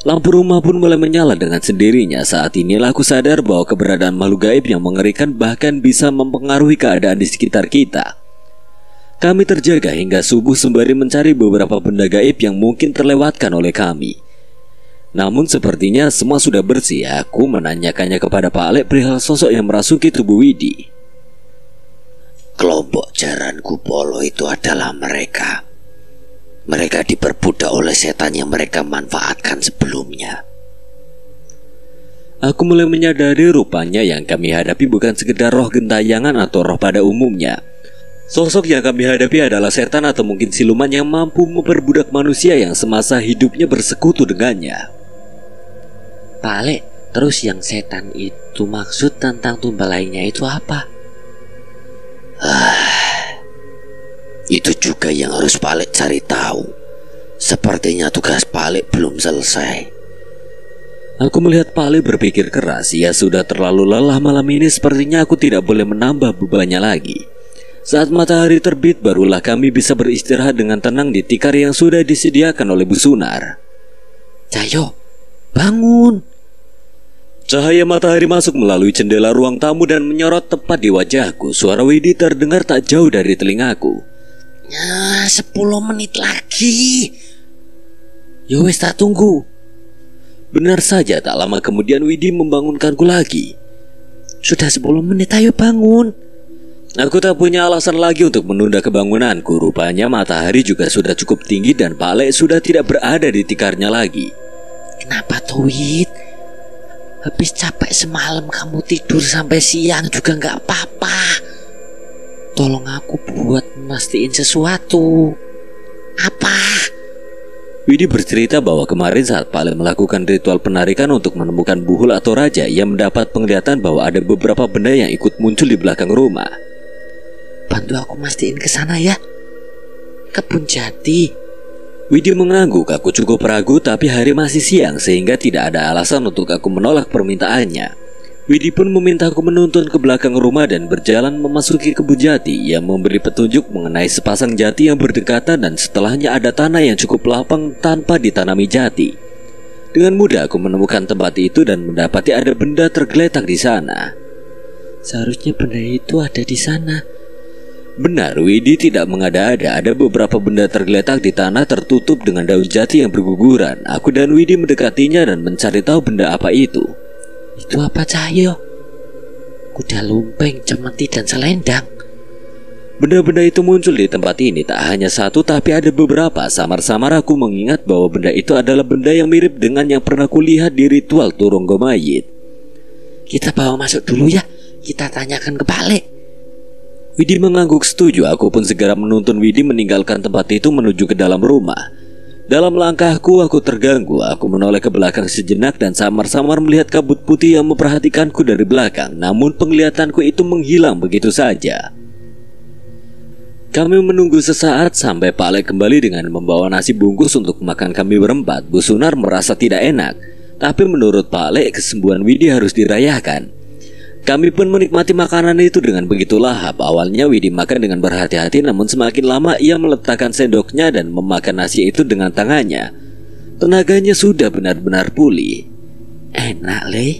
Lampu rumah pun mulai menyala dengan sendirinya. Saat inilah aku sadar bahwa keberadaan makhluk gaib yang mengerikan bahkan bisa mempengaruhi keadaan di sekitar kita. Kami terjaga hingga subuh sembari mencari beberapa benda gaib yang mungkin terlewatkan oleh kami. Namun sepertinya semua sudah bersih. Aku menanyakannya kepada Pak Ale perihal sosok yang merasuki tubuh Widi. Kelompok Jaran Kupolo itu adalah mereka. Mereka diperbudak oleh setan yang mereka manfaatkan sebelumnya. Aku mulai menyadari rupanya yang kami hadapi bukan sekedar roh gentayangan atau roh pada umumnya. Sosok yang kami hadapi adalah setan atau mungkin siluman yang mampu memperbudak manusia yang semasa hidupnya bersekutu dengannya. Pak Ale, terus yang setan itu maksud tentang tumbal lainnya itu apa? Itu juga yang harus Pak Ale cari tahu. Sepertinya tugas Pak Ale belum selesai. Aku melihat Pak Ale berpikir keras. Ia sudah terlalu lelah malam ini. Sepertinya aku tidak boleh menambah bebannya lagi. Saat matahari terbit, barulah kami bisa beristirahat dengan tenang di tikar yang sudah disediakan oleh Bu Sunar. Cahyo, bangun! Cahaya matahari masuk melalui jendela ruang tamu dan menyorot tepat di wajahku. Suara Widi terdengar tak jauh dari telingaku. 10 menit lagi. Ya wes, tak tunggu. Benar saja, tak lama kemudian Widi membangunkanku lagi. Sudah 10 menit, ayo bangun. Aku tak punya alasan lagi untuk menunda kebangunanku. Rupanya matahari juga sudah cukup tinggi dan Pak Ale sudah tidak berada di tikarnya lagi. Kenapa tuh, Wid? Habis capek semalam kamu tidur sampai siang juga gak apa-apa. Tolong aku buat mastiin sesuatu. Apa? Widi bercerita bahwa kemarin saat Pak Ale melakukan ritual penarikan untuk menemukan buhul atau raja, ia mendapat penglihatan bahwa ada beberapa benda yang ikut muncul di belakang rumah. Bantu aku mastiin ke sana ya. Kebun Jati. Widi mengangguk. Aku cukup ragu, tapi hari masih siang sehingga tidak ada alasan untuk aku menolak permintaannya. Widi pun meminta aku menuntun ke belakang rumah dan berjalan memasuki kebun jati. Ia memberi petunjuk mengenai sepasang jati yang berdekatan dan setelahnya ada tanah yang cukup lapang tanpa ditanami jati. Dengan mudah aku menemukan tempat itu dan mendapati ada benda tergeletak di sana. Seharusnya benda itu ada di sana. Benar, Widi tidak mengada-ada. Ada beberapa benda tergeletak di tanah tertutup dengan daun jati yang berguguran. Aku dan Widi mendekatinya dan mencari tahu benda apa itu. Itu apa, Cahyo? Kuda lumping, cemeti, dan selendang. Benda-benda itu muncul di tempat ini. Tak hanya satu, tapi ada beberapa. Samar-samar aku mengingat bahwa benda itu adalah benda yang mirip dengan yang pernah kulihat di ritual Turunggo Mayit. Kita bawa masuk dulu ya. Kita tanyakan ke Pak Ale. Widi mengangguk setuju. Aku pun segera menuntun Widi meninggalkan tempat itu menuju ke dalam rumah. Dalam langkahku aku terganggu. Aku menoleh ke belakang sejenak dan samar-samar melihat kabut putih yang memperhatikanku dari belakang. Namun penglihatanku itu menghilang begitu saja. Kami menunggu sesaat sampai Pak Ale kembali dengan membawa nasi bungkus untuk makan kami berempat. Bu Sunar merasa tidak enak, tapi menurut Pak Ale kesembuhan Widi harus dirayakan. Kami pun menikmati makanan itu dengan begitu lahap. Awalnya Widi makan dengan berhati-hati, namun semakin lama ia meletakkan sendoknya dan memakan nasi itu dengan tangannya. Tenaganya sudah benar-benar pulih. Enak, Le.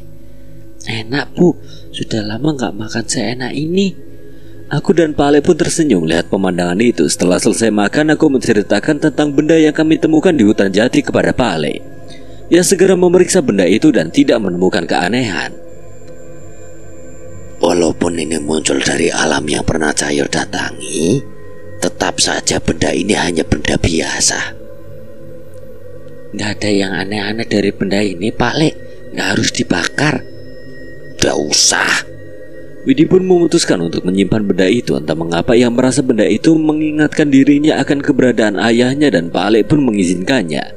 Enak, Bu. Sudah lama gak makan seenak ini. Aku dan Pak Ale pun tersenyum melihat pemandangan itu. Setelah selesai makan, aku menceritakan tentang benda yang kami temukan di hutan jati kepada Pak Ale. Ia segera memeriksa benda itu dan tidak menemukan keanehan. Walaupun ini muncul dari alam yang pernah Cahyo datangi, tetap saja benda ini hanya benda biasa. Gak ada yang aneh-aneh dari benda ini, Pak Le. Gak harus dibakar. Tidak usah. Widi pun memutuskan untuk menyimpan benda itu. Entah mengapa ia merasa benda itu mengingatkan dirinya akan keberadaan ayahnya, dan Pak Alek pun mengizinkannya.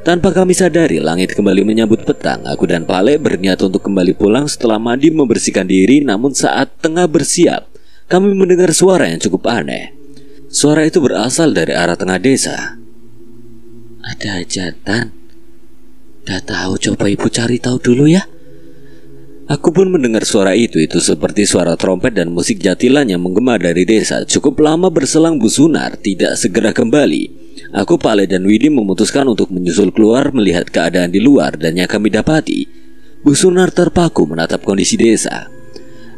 Tanpa kami sadari, langit kembali menyambut petang. Aku dan Pak Alek berniat untuk kembali pulang setelah mandi membersihkan diri. Namun saat tengah bersiap, kami mendengar suara yang cukup aneh. Suara itu berasal dari arah tengah desa. Ada hajatan. Udah tahu, coba ibu cari tahu dulu ya. Aku pun mendengar suara itu seperti suara trompet dan musik jatilan yang menggema dari desa. Cukup lama berselang Bu Sunar tidak segera kembali. Aku, Pale, dan Widi memutuskan untuk menyusul keluar melihat keadaan di luar, dan yang kami dapati, Bu Sunar terpaku menatap kondisi desa.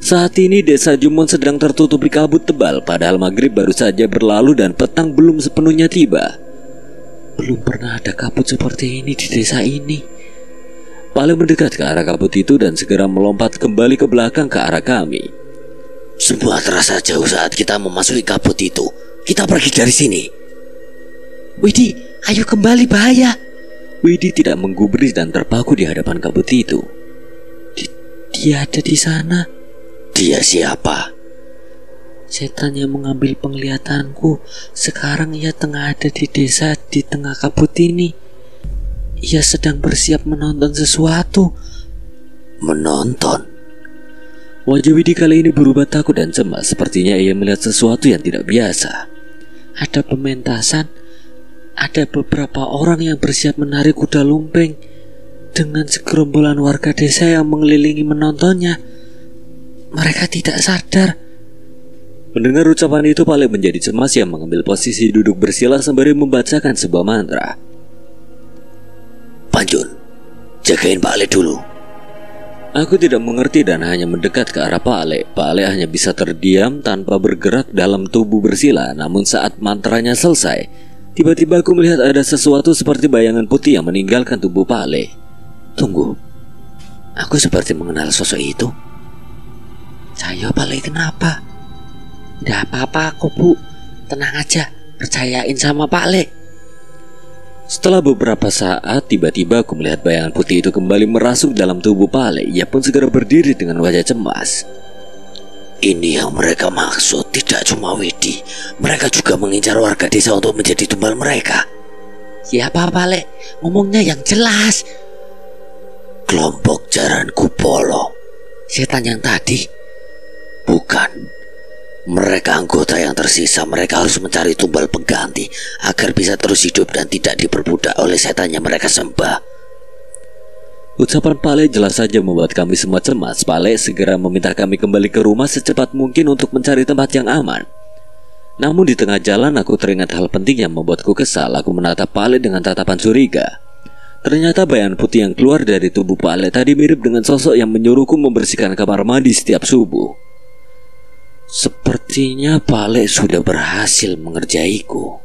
Saat ini desa Jumon sedang tertutupi kabut tebal, padahal maghrib baru saja berlalu dan petang belum sepenuhnya tiba. Belum pernah ada kabut seperti ini di desa ini. Pale mendekat ke arah kabut itu dan segera melompat kembali ke belakang ke arah kami. Semua terasa jauh saat kita memasuki kabut itu. Kita pergi dari sini. Widi, ayo kembali, bahaya. Widi tidak menggubris dan terpaku di hadapan kabut itu. Dia ada di sana. Dia siapa? Setan yang mengambil penglihatanku. Sekarang ia tengah ada di desa di tengah kabut ini. Ia sedang bersiap menonton sesuatu. Menonton? Wajah Widi kali ini berubah takut dan cemas. Sepertinya ia melihat sesuatu yang tidak biasa. Ada pementasan. Ada beberapa orang yang bersiap menarik kuda lumping, dengan segerombolan warga desa yang mengelilingi menontonnya. Mereka tidak sadar. Mendengar ucapan itu, Pale menjadi cemas. Yang mengambil posisi duduk bersila sembari membacakan sebuah mantra. Panjun, jagain Pak Ale dulu. Aku tidak mengerti dan hanya mendekat ke arah Pak Ale. Pak Ale hanya bisa terdiam tanpa bergerak dalam tubuh bersila. Namun saat mantranya selesai, tiba-tiba aku melihat ada sesuatu seperti bayangan putih yang meninggalkan tubuh Pak Ale. Tunggu, aku seperti mengenal sosok itu. Saya Pak Ale, kenapa? Tidak apa-apa aku, Bu. Tenang aja, percayain sama Pak Ale. Setelah beberapa saat, tiba-tiba aku melihat bayangan putih itu kembali merasuk dalam tubuh Pale. Ia pun segera berdiri dengan wajah cemas. Ini yang mereka maksud, tidak cuma Widi. Mereka juga mengincar warga desa untuk menjadi tumbal mereka. Siapa, Pale? Ngomongnya yang jelas. Kelompok Jaran Kupolo. Setan yang tadi? Bukan. Mereka anggota yang tersisa. Mereka harus mencari tumbal pengganti agar bisa terus hidup dan tidak diperbudak oleh setan yang mereka sembah. Ucapan Pale jelas saja membuat kami semua cemas. Pale segera meminta kami kembali ke rumah secepat mungkin untuk mencari tempat yang aman. Namun di tengah jalan aku teringat hal penting yang membuatku kesal. Aku menatap Pale dengan tatapan curiga. Ternyata bayangan putih yang keluar dari tubuh Pale tadi mirip dengan sosok yang menyuruhku membersihkan kamar mandi setiap subuh. Sepertinya Pale sudah berhasil mengerjaiku.